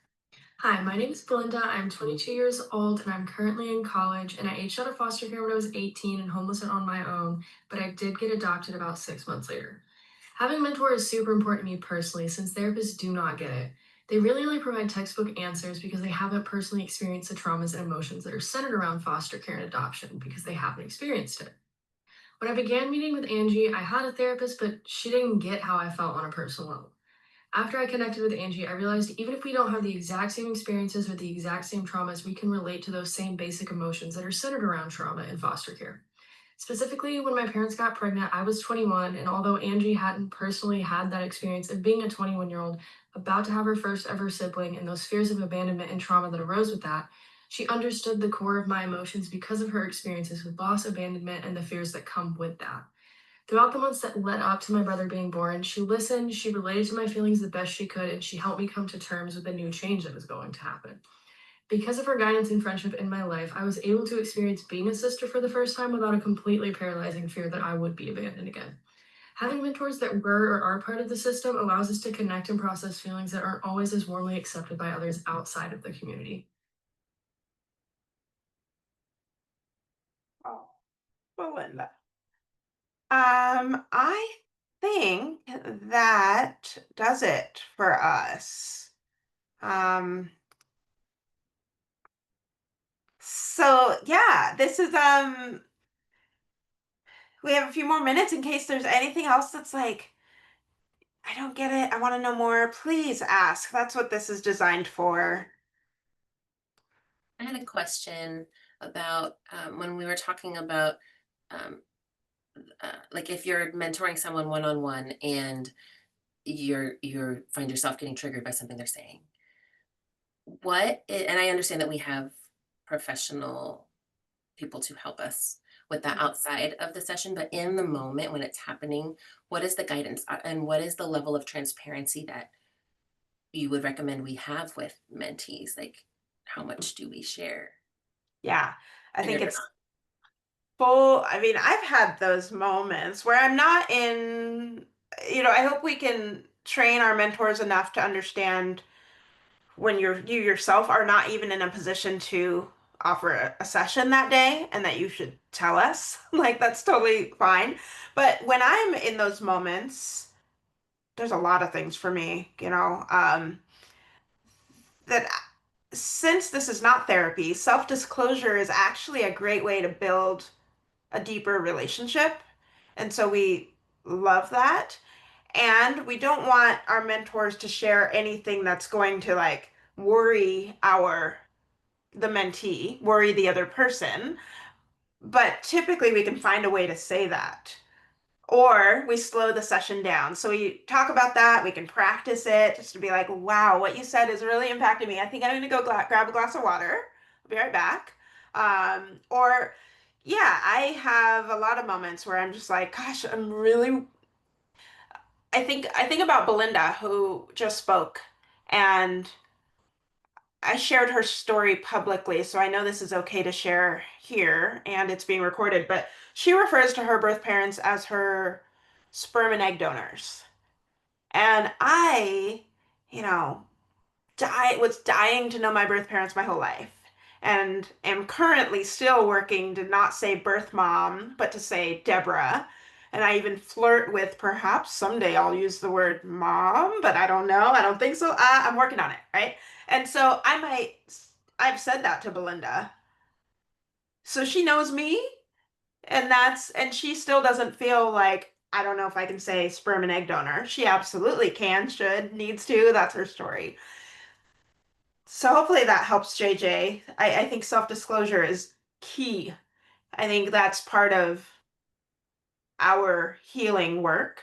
Hi, my name is Belinda. I'm 22 years old and I'm currently in college, and I aged out of foster care when I was 18 and homeless and on my own, but I did get adopted about 6 months later. Having a mentor is super important to me personally, since therapists do not get it. They really only provide textbook answers because they haven't personally experienced the traumas and emotions that are centered around foster care and adoption, because they haven't experienced it. When I began meeting with Angie, I had a therapist, but she didn't get how I felt on a personal level. After I connected with Angie, I realized even if we don't have the exact same experiences or the exact same traumas, we can relate to those same basic emotions that are centered around trauma in foster care. Specifically, when my parents got pregnant, I was 21, and although Angie hadn't personally had that experience of being a 21-year-old about to have her first ever sibling and those fears of abandonment and trauma that arose with that, she understood the core of my emotions because of her experiences with loss, abandonment, and the fears that come with that. Throughout the months that led up to my brother being born, she listened, she related to my feelings the best she could, and she helped me come to terms with the new change that was going to happen. Because of her guidance and friendship in my life, I was able to experience being a sister for the first time without a completely paralyzing fear that I would be abandoned again. Having mentors that were or are part of the system allows us to connect and process feelings that aren't always as warmly accepted by others outside of the community. Oh, Belinda. I think that does it for us. So yeah, this is we have a few more minutes in case there's anything else that's like, I don't get it, I want to know more. Please ask. That's what this is designed for. I had a question about when we were talking about um, like if you're mentoring someone one-on-one and you're find yourself getting triggered by something they're saying. And I understand that we have professional people to help us with that outside of the session, but in the moment when it's happening, what is the guidance and what is the level of transparency that you would recommend we have with mentees? Like, how much do we share? Yeah, I think it's full. I mean, I've had those moments where I'm not in, I hope we can train our mentors enough to understand when you yourself are not even in a position to offer a session that day and that you should tell us. Like, that's totally fine. But when I'm in those moments, there's a lot of things for me, that since this is not therapy, self-disclosure is actually a great way to build a deeper relationship. And so we love that. And we don't want our mentors to share anything that's going to like worry the mentee, worry the other person. But typically we can find a way to say that. Or we slow the session down. So we talk about that. We can practice it just to be like, wow, what you said has really impacted me. I think I'm going to go grab a glass of water. I'll be right back. Or, yeah, I have a lot of moments where I'm just like, gosh, I think about Belinda, who just spoke, and I shared her story publicly, so I know this is okay to share here, and it's being recorded, but she refers to her birth parents as her sperm and egg donors. And I, you know, was dying to know my birth parents my whole life, and am currently still working to not say birth mom, but to say Deborah. And I even flirt with perhaps someday I'll use the word mom, but I don't know. I don't think so. I'm working on it, right? And so I've said that to Belinda. So she knows me, and she still doesn't feel like, I don't know if I can say sperm and egg donor. She absolutely can, should, needs to. That's her story. So hopefully that helps, JJ. I think self-disclosure is key. I think that's part of our healing work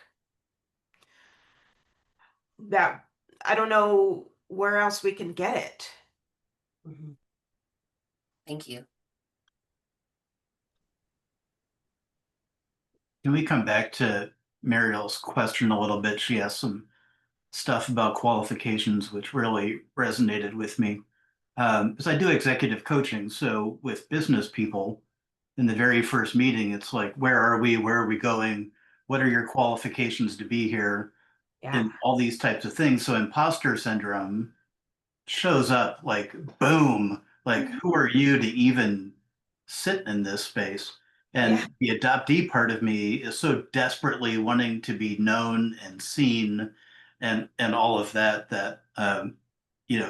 that I don't know where else we can get it. Mhm. Thank you. Can we come back to Mariel's question a little bit? She asked some stuff about qualifications, which really resonated with me. Because I do executive coaching. So with business people, in the very first meeting, it's like, where are we? Where are we going? What are your qualifications to be here? Yeah. And all these types of things. So imposter syndrome shows up like boom, like who are you to even sit in this space? Yeah. And the adoptee part of me is so desperately wanting to be known and seen and all of that that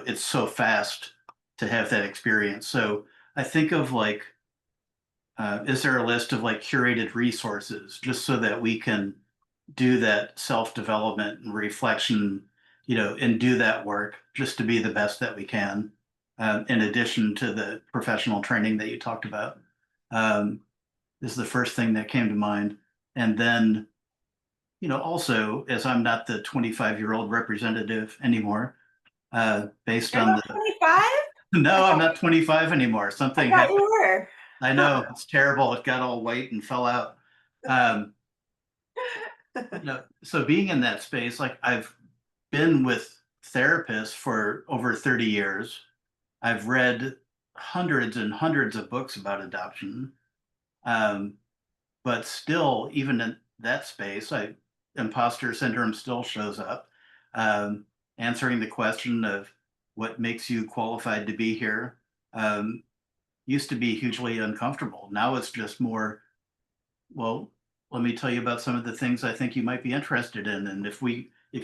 it's so fast to have that experience. So I think of like is there a list of like curated resources just so that we can do that self-development and reflection, and do that work just to be the best that we can, in addition to the professional training that you talked about. Is the first thing that came to mind. And then, also, as I'm not the 25-year-old representative anymore, based You're on not the, 25? no, I'm not 25 anymore. I Something thought happened. you were. I know, it's terrible. It got all white and fell out. Um, so being in that space, like I've been with therapists for over 30 years. I've read hundreds and hundreds of books about adoption. Um, but still, even in that space, imposter syndrome still shows up. Um, Answering the question of what makes you qualified to be here used to be hugely uncomfortable. Now it's just more, well, let me tell you about some of the things I think you might be interested in. And if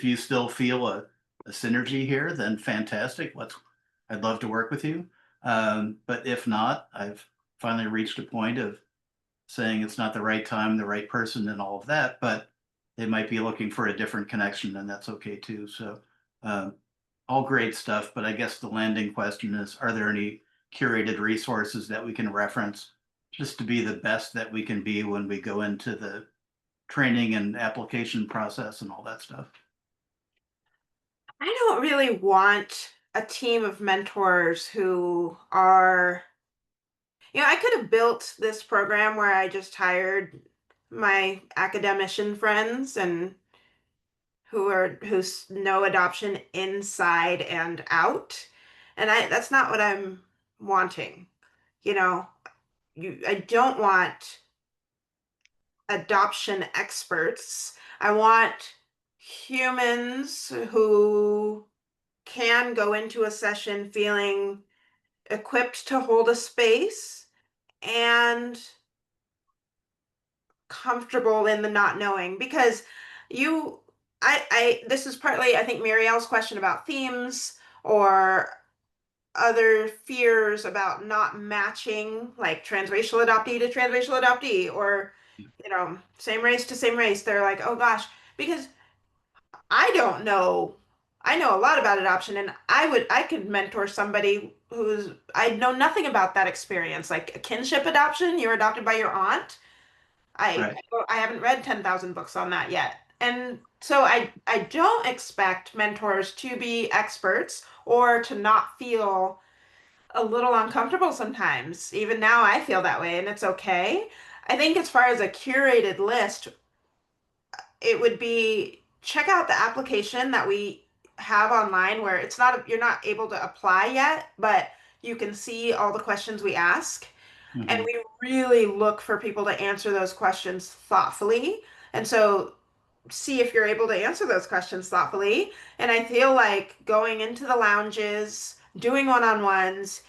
you still feel a synergy here, then fantastic. I'd love to work with you. But if not, I've finally reached a point of saying it's not the right time, the right person, and all of that, but they might be looking for a different connection, and that's okay too. So, um, all great stuff. But I guess the landing question is, are there any curated resources that we can reference just to be the best that we can be when we go into the training and application process and all that stuff? I don't really want a team of mentors who are, I could have built this program where I just hired my academician friends and who know adoption inside and out. And that's not what I'm wanting. You know, I don't want adoption experts. I want humans who can go into a session feeling equipped to hold a space and comfortable in the not knowing, because this is partly, I think, Muriel's question about themes or other fears about not matching, like transracial adoptee to transracial adoptee, or same race to same race. They're like, oh gosh, because I don't know. I know a lot about adoption, and I could mentor somebody I know nothing about that experience, like a kinship adoption. You're adopted by your aunt. Right. I haven't read 10,000 books on that yet. And so I don't expect mentors to be experts or to not feel a little uncomfortable sometimes. Even now I feel that way, and it's okay. I think as far as a curated list, it would be check out the application that we have online, where you're not able to apply yet, but you can see all the questions we ask. And we really look for people to answer those questions thoughtfully. And so see if you're able to answer those questions thoughtfully. And I feel like going into the lounges, doing one-on-ones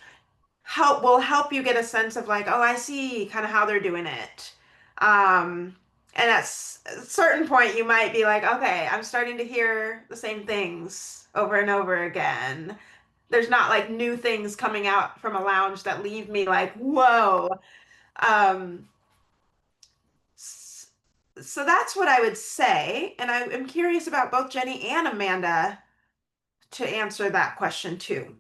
will help you get a sense of like, oh, I see kind of how they're doing it. And at a certain point, you might be like, okay, I'm starting to hear the same things over and over again. There's not like new things coming out from a lounge that leave me like, whoa. Um, so that's what I would say. And I'm curious about both Jenny and Amanda to answer that question too.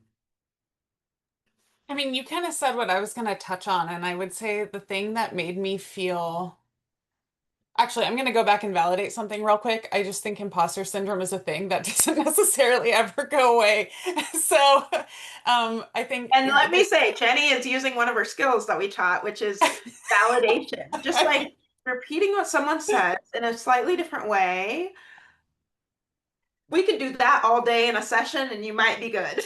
I mean, you kind of said what I was going to touch on, and I would say the thing that made me feel. Actually, I'm going to go back and validate something real quick. I just think imposter syndrome is a thing that doesn't necessarily ever go away. So, I think. And let me say, Jenny is using one of her skills that we taught, which is validation. Just like repeating what someone says in a slightly different way. We could do that all day in a session and you might be good.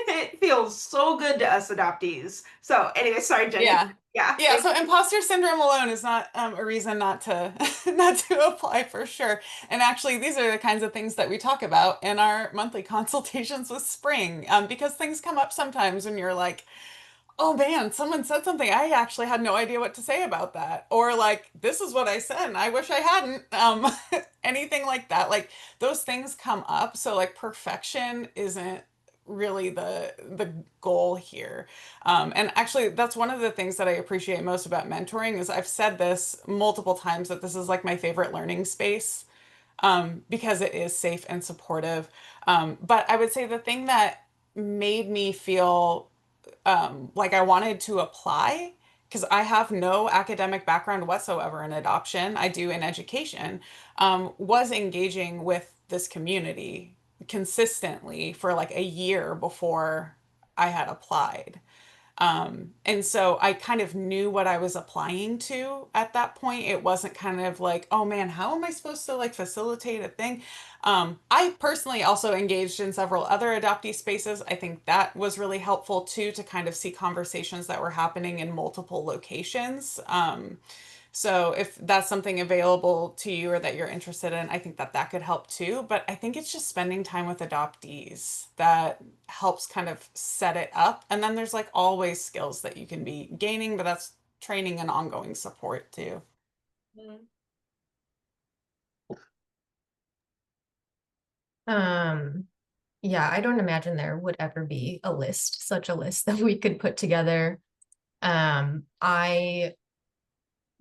It feels so good to us adoptees. So anyway, sorry, Jenny. Yeah. So imposter syndrome alone is not a reason not to not to apply, for sure. And actually, these are the kinds of things that we talk about in our monthly consultations with Spring, because things come up sometimes when you're like, oh man, someone said something. I actually had no idea what to say about that. Or like, this is what I said, and I wish I hadn't. Anything like that. Like those things come up. So like perfection isn't really the goal here. And actually that's one of the things that I appreciate most about mentoring is I've said this multiple times that this is like my favorite learning space, because it is safe and supportive. But I would say the thing that made me feel like I wanted to apply, because I have no academic background whatsoever in adoption, I do in education, was engaging with this community consistently for like a year before I had applied. And so I kind of knew what I was applying to at that point. It wasn't kind of like, oh man, how am I supposed to like facilitate a thing? I personally also engaged in several other adoptee spaces. I think that was really helpful too, to kind of see conversations that were happening in multiple locations. So if that's something available to you or that you're interested in, I think that that could help too. But I think it's just spending time with adoptees that helps kind of set it up. And then there's like always skills that you can be gaining, but that's training and ongoing support too. Yeah, I don't imagine there would ever be such a list that we could put together.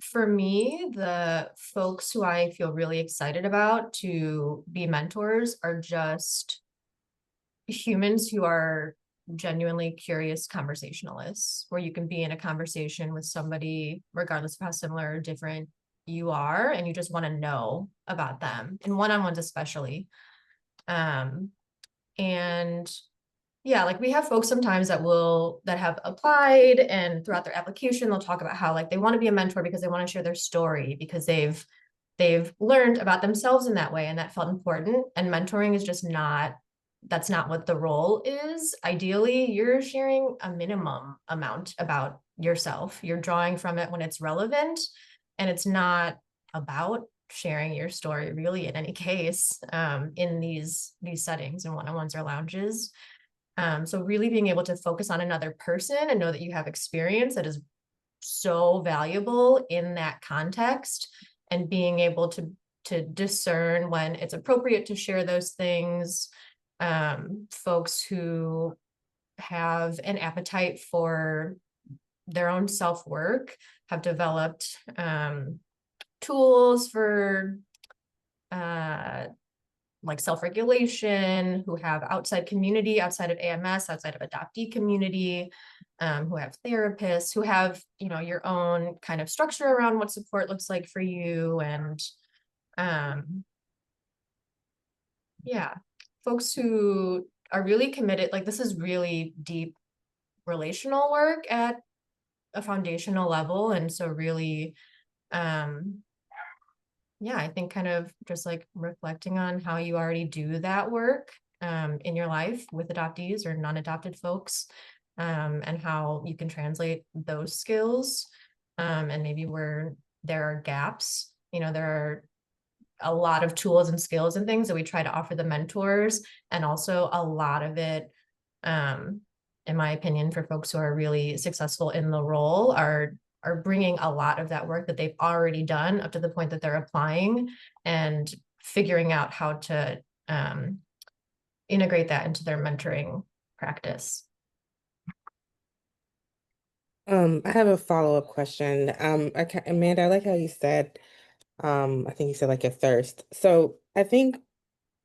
For me, the folks who I feel really excited about to be mentors are just humans who are genuinely curious conversationalists, where you can be in a conversation with somebody, regardless of how similar or different you are, and you just want to know about them, in one-on-ones especially. And yeah, like we have folks sometimes that have applied, and throughout their application, they'll talk about how like they want to be a mentor because they want to share their story, because they've learned about themselves in that way, and that felt important. And mentoring is just that's not what the role is. Ideally, you're sharing a minimum amount about yourself. You're drawing from it when it's relevant, and it's not about sharing your story really in any case, in these settings and one-on-ones or lounges. So really being able to focus on another person and know that you have experience that is so valuable in that context, and being able to discern when it's appropriate to share those things. Folks who have an appetite for their own self-work have developed tools for like self-regulation, who have outside community, outside of AMS, outside of adoptee community, who have therapists, who have, you know, your own kind of structure around what support looks like for you. And yeah, folks who are really committed, like this is really deep relational work at a foundational level. And so really, yeah, I think kind of just like reflecting on how you already do that work in your life with adoptees or non-adopted folks, and how you can translate those skills, and maybe where there are gaps. You know, there are a lot of tools and skills and things that we try to offer the mentors, and also a lot of it, in my opinion, for folks who are really successful in the role are bringing a lot of that work that they've already done up to the point that they're applying and figuring out how to integrate that into their mentoring practice. I have a follow-up question. Amanda, I like how you said, I think you said like a thirst. So I think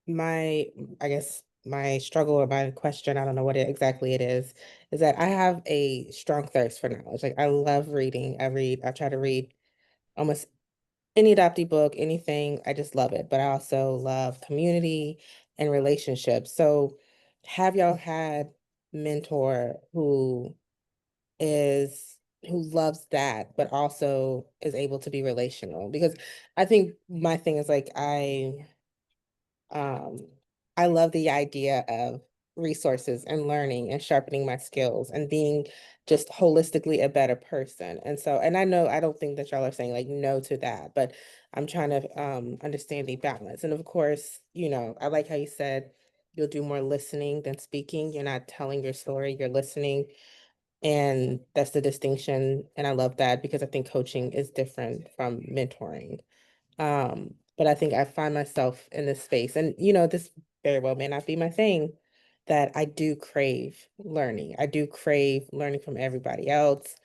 I guess my struggle or my question, I don't know what exactly it is that I have a strong thirst for knowledge. Like I love reading. I try to read almost any adoptee book, anything. I just love it. But I also love community and relationships. So have y'all had mentor who loves that, but also is able to be relational? Because I think my thing is like um, I love the idea of resources and learning and sharpening my skills and being just holistically a better person. And so, and I know I don't think that y'all are saying like no to that, but I'm trying to understand the balance. And of course, you know, I like how you said you'll do more listening than speaking. You're not telling your story, you're listening. And that's the distinction. And I love that because I think coaching is different from mentoring. But I think I find myself in this space, and you know, this very well may not be my thing, that I do crave learning. I do crave learning from everybody else,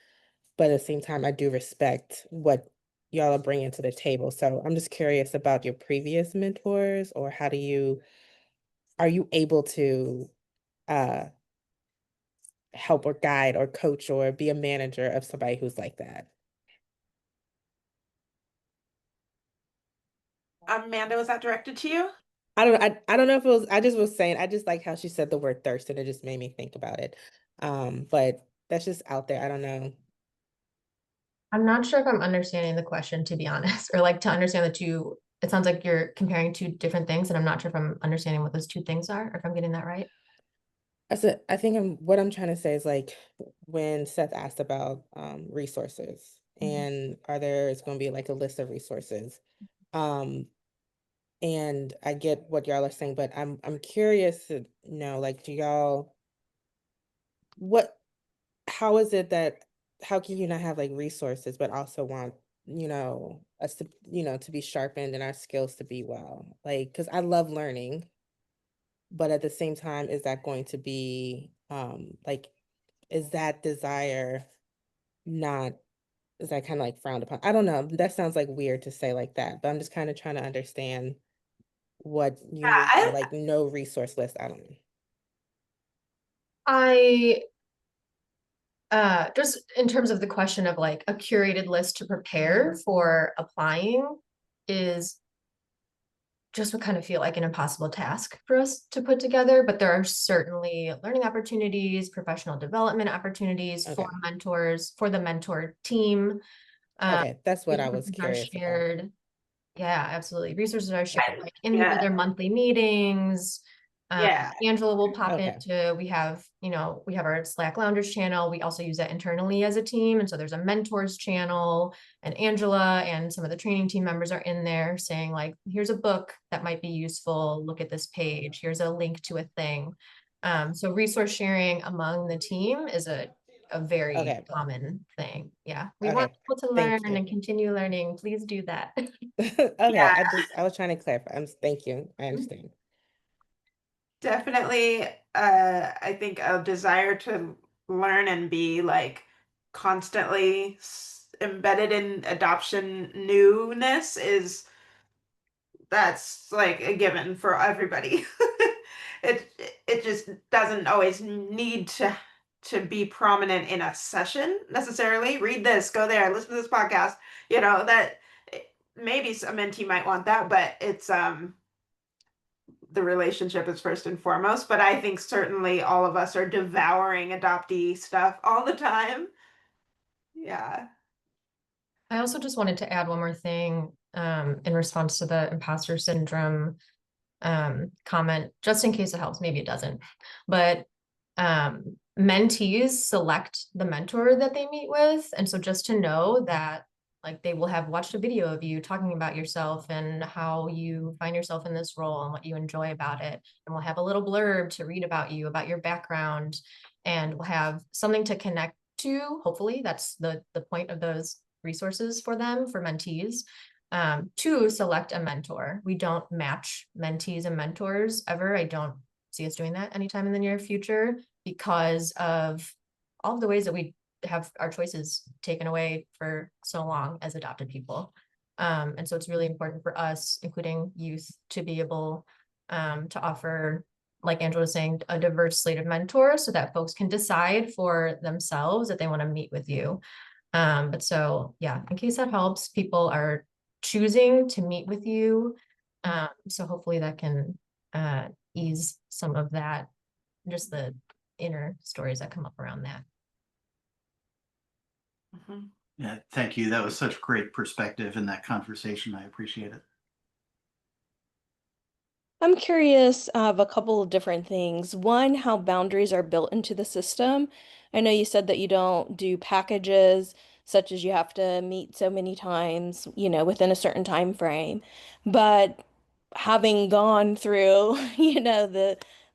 but at the same time, I do respect what y'all are bringing to the table. So I'm just curious about your previous mentors, or are you able to uh help or guide or coach or be a manager of somebody who's like that? Amanda, was that directed to you? I don't know if it was, I just was saying, I just like how she said the word thirst and it just made me think about it. But that's just out there. I don't know. I'm not sure if I'm understanding the question, to be honest, or like to understand the two. It sounds like you're comparing two different things, and I'm not sure if I'm understanding what those two things are, or if I'm getting that right. I think what I'm trying to say is like when Seth asked about resources and are there is going to be like a list of resources. Um, and I get what y'all are saying, but I'm curious to know, like, do y'all what how is it that how can you not have like resources but also want, you know, us to, you know, to be sharpened and our skills to be well? Like, because I love learning, but at the same time, is that going to be like, is that desire not, is that kind of like frowned upon? I don't know. That sounds like weird to say like that, but I'm just kind of trying to understand what you Yeah, mean by like no resource list. I don't know. I just in terms of the question of like a curated list to prepare for applying is just would kind of feel like an impossible task for us to put together, but there are certainly learning opportunities, professional development opportunities for Okay. mentors, for the mentor team. Okay, that's what I was Resources are curious about. shared. Yeah, absolutely. Resources are shared like in Yeah. their monthly meetings. Yeah. Angela will pop Okay. into, we have our Slack Loungers channel. We also use that internally as a team. And so there's a mentors channel, and Angela and some of the training team members are in there saying like, here's a book that might be useful. Look at this page. Here's a link to a thing. So resource sharing among the team is a very Okay. common thing. Yeah. We want Okay. people to Thank learn you. and continue learning. Please do that. Okay, I was trying to clarify. Thank you. I understand. Definitely, I think a desire to learn and be like constantly embedded in adoption newness is that's like a given for everybody. It just doesn't always need to be prominent in a session necessarily. Read this, go there, listen to this podcast. You know that maybe a mentee might want that, but it's the relationship is first and foremost. But I think certainly all of us are devouring adoptee stuff all the time. Yeah. I also just wanted to add one more thing in response to the imposter syndrome comment, just in case it helps. Maybe it doesn't. But mentees select the mentor that they meet with. And so just to know that like they will have watched a video of you talking about yourself and how you find yourself in this role and what you enjoy about it. And we'll have a little blurb to read about you, about your background, and we'll have something to connect to. Hopefully that's the point of those resources for them, for mentees, to select a mentor. We don't match mentees and mentors ever. I don't see us doing that anytime in the near future because of all of the ways that we have our choices taken away for so long as adopted people. And so it's really important for us, including youth, to be able to offer, like Angela was saying, a diverse slate of mentors so that folks can decide for themselves that they want to meet with you. But so, yeah, in case that helps, people are choosing to meet with you. So hopefully that can ease some of that, just the inner stories that come up around that. Yeah, thank you. That was such great perspective in that conversation. I appreciate it. I'm curious of a couple of different things. One, how boundaries are built into the system. I know you said that you don't do packages such as you have to meet so many times, within a certain time frame. But having gone through,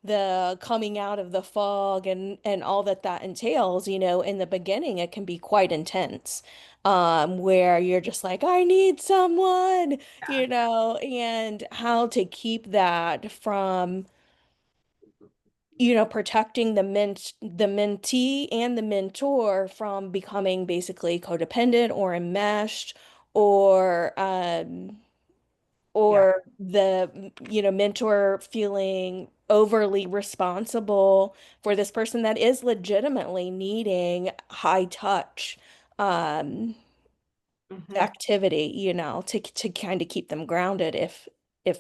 the coming out of the fog and all that that entails, in the beginning it can be quite intense. Where you're just like, I need someone, and how to keep that from, protecting the mentee and the mentor from becoming basically codependent or enmeshed or the mentor feeling overly responsible for this person that is legitimately needing high touch um activity, to kind of keep them grounded if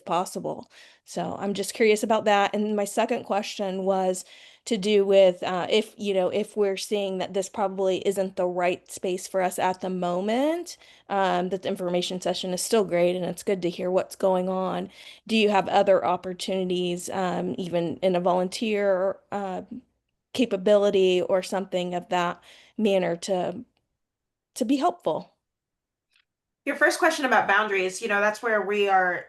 possible. So I'm just curious about that. And my second question was to do with if we're seeing that this probably isn't the right space for us at the moment, that the information session is still great and it's good to hear what's going on. Do you have other opportunities, even in a volunteer capability or something of that manner to be helpful? Your first question about boundaries, that's where we are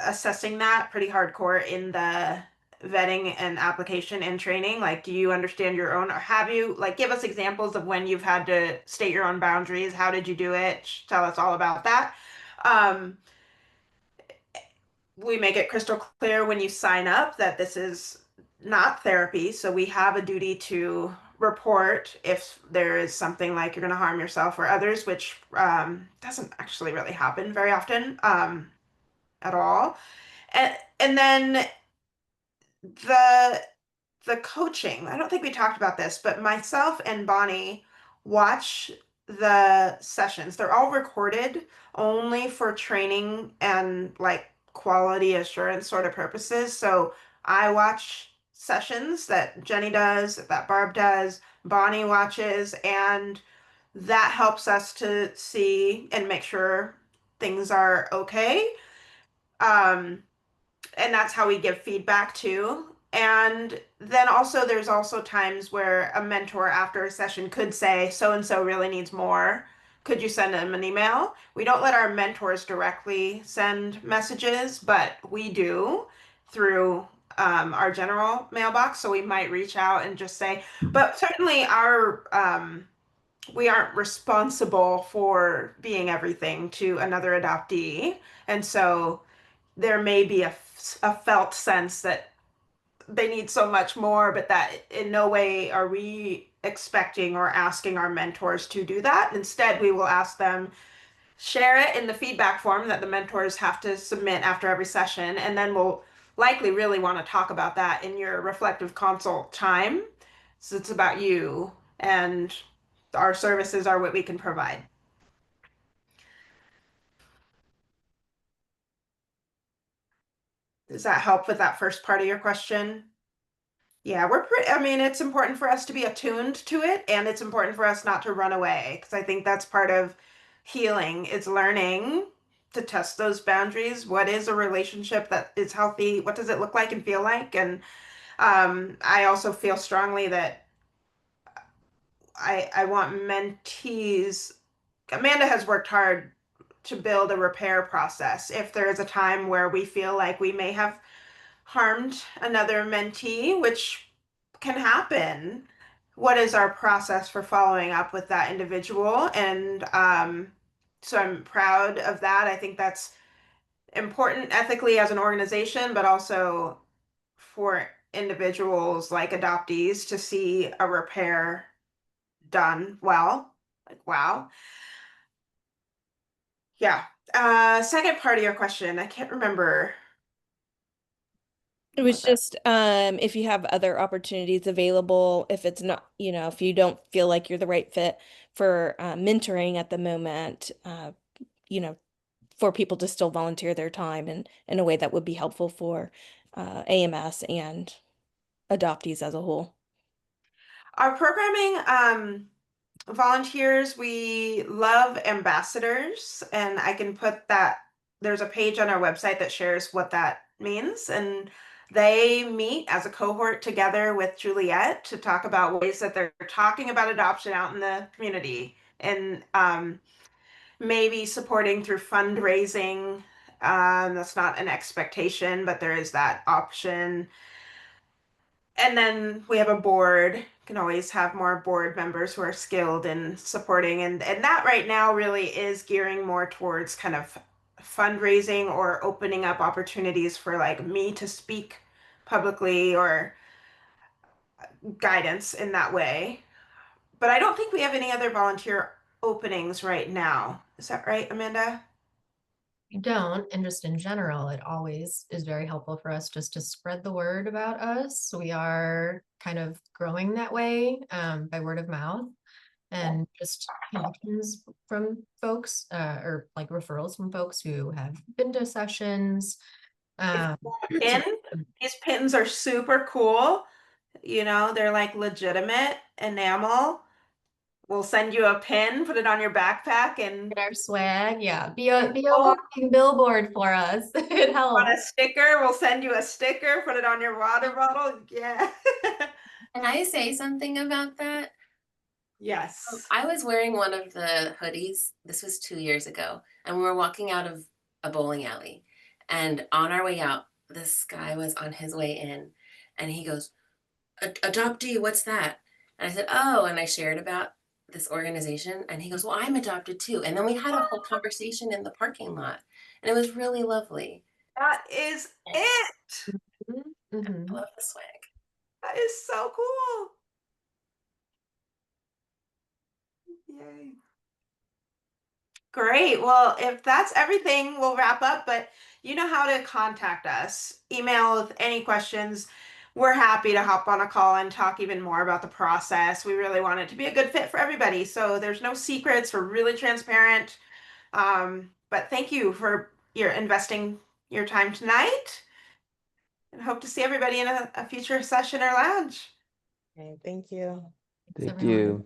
assessing that pretty hardcore in the vetting and application and training. Like, do you understand your own, or have you, like, give us examples of when you've had to state your own boundaries? How did you do it? Tell us all about that. Um, we make it crystal clear when you sign up that this is not therapy. So we have a duty to report if there is something like you're going to harm yourself or others, which doesn't actually really happen very often at all. And then the the coaching. I don't think we talked about this, but myself and Bonnie watch the sessions. They're all recorded only for training and like quality assurance sort of purposes. So I watch sessions that Jenny does, that Barb does, Bonnie watches, and that helps us to see and make sure things are okay. Um, and that's how we give feedback too. And then also there's also times where a mentor after a session could say, so and so really needs more. Could you send them an email? We don't let our mentors directly send messages, but we do through our general mailbox. So we might reach out and just say, but certainly we aren't responsible for being everything to another adoptee. And so there may be a felt sense that they need so much more, but that in no way are we expecting or asking our mentors to do that. Instead, we will ask them, share it in the feedback form that the mentors have to submit after every session, and then we'll likely really want to talk about that in your reflective consult time. So it's about you, and our services are what we can provide. Does that help with that first part of your question? Yeah, I mean, it's important for us to be attuned to it, and it's important for us not to run away, because I think that's part of healing is learning to test those boundaries. What is a relationship that is healthy? What does it look like and feel like? And I also feel strongly that I want mentees. Amanda has worked hard to build a repair process. If there is a time where we feel like we may have harmed another mentee, which can happen, what is our process for following up with that individual? And so I'm proud of that. I think that's important ethically as an organization, but also for individuals like adoptees to see a repair done well. Like, wow. Yeah. Second part of your question, I can't remember. It was just if you have other opportunities available, if it's not, if you don't feel like you're the right fit for mentoring at the moment, for people to still volunteer their time and in a way that would be helpful for AMS and adoptees as a whole. Our programming, volunteers, we love ambassadors, and I can put that, there's a page on our website that shares what that means. And they meet as a cohort together with Juliet to talk about ways that they're talking about adoption out in the community, and maybe supporting through fundraising. That's not an expectation, but there is that option. And then we have a board, can always have more board members who are skilled in supporting. And that right now really is gearing more towards kind of fundraising or opening up opportunities for like me to speak publicly or guidance in that way. But I don't think we have any other volunteer openings right now. Is that right, Amanda? We don't, and just in general, it always is very helpful for us just to spread the word about us. We are kind of growing that way by word of mouth and just connections from folks or like referrals from folks who have been to sessions. Pin, these pins are super cool. They're like legitimate enamel. We'll send you a pin, put it on your backpack, and Get our swag. Yeah, be a walking billboard for us. It helps. On a sticker, we'll send you a sticker, put it on your water bottle. Yeah. Can I say something about that? Yes. I was wearing one of the hoodies. This was 2 years ago, and we were walking out of a bowling alley. And on our way out, this guy was on his way in, and he goes, "Adoptee, what's that?" And I said, "Oh," and I shared about this organization, and he goes, "Well, I'm adopted too." And then we had a whole conversation in the parking lot, and it was really lovely. That is it. I love the swag. That is so cool. Yay. Great. Well, if that's everything, we'll wrap up, but you know how to contact us. Email with any questions. We're happy to hop on a call and talk even more about the process. We really want it to be a good fit for everybody. So there's no secrets. We're really transparent. But thank you for your investing your time tonight, and hope to see everybody in a future session or lounge. Okay, thank you. Thank you.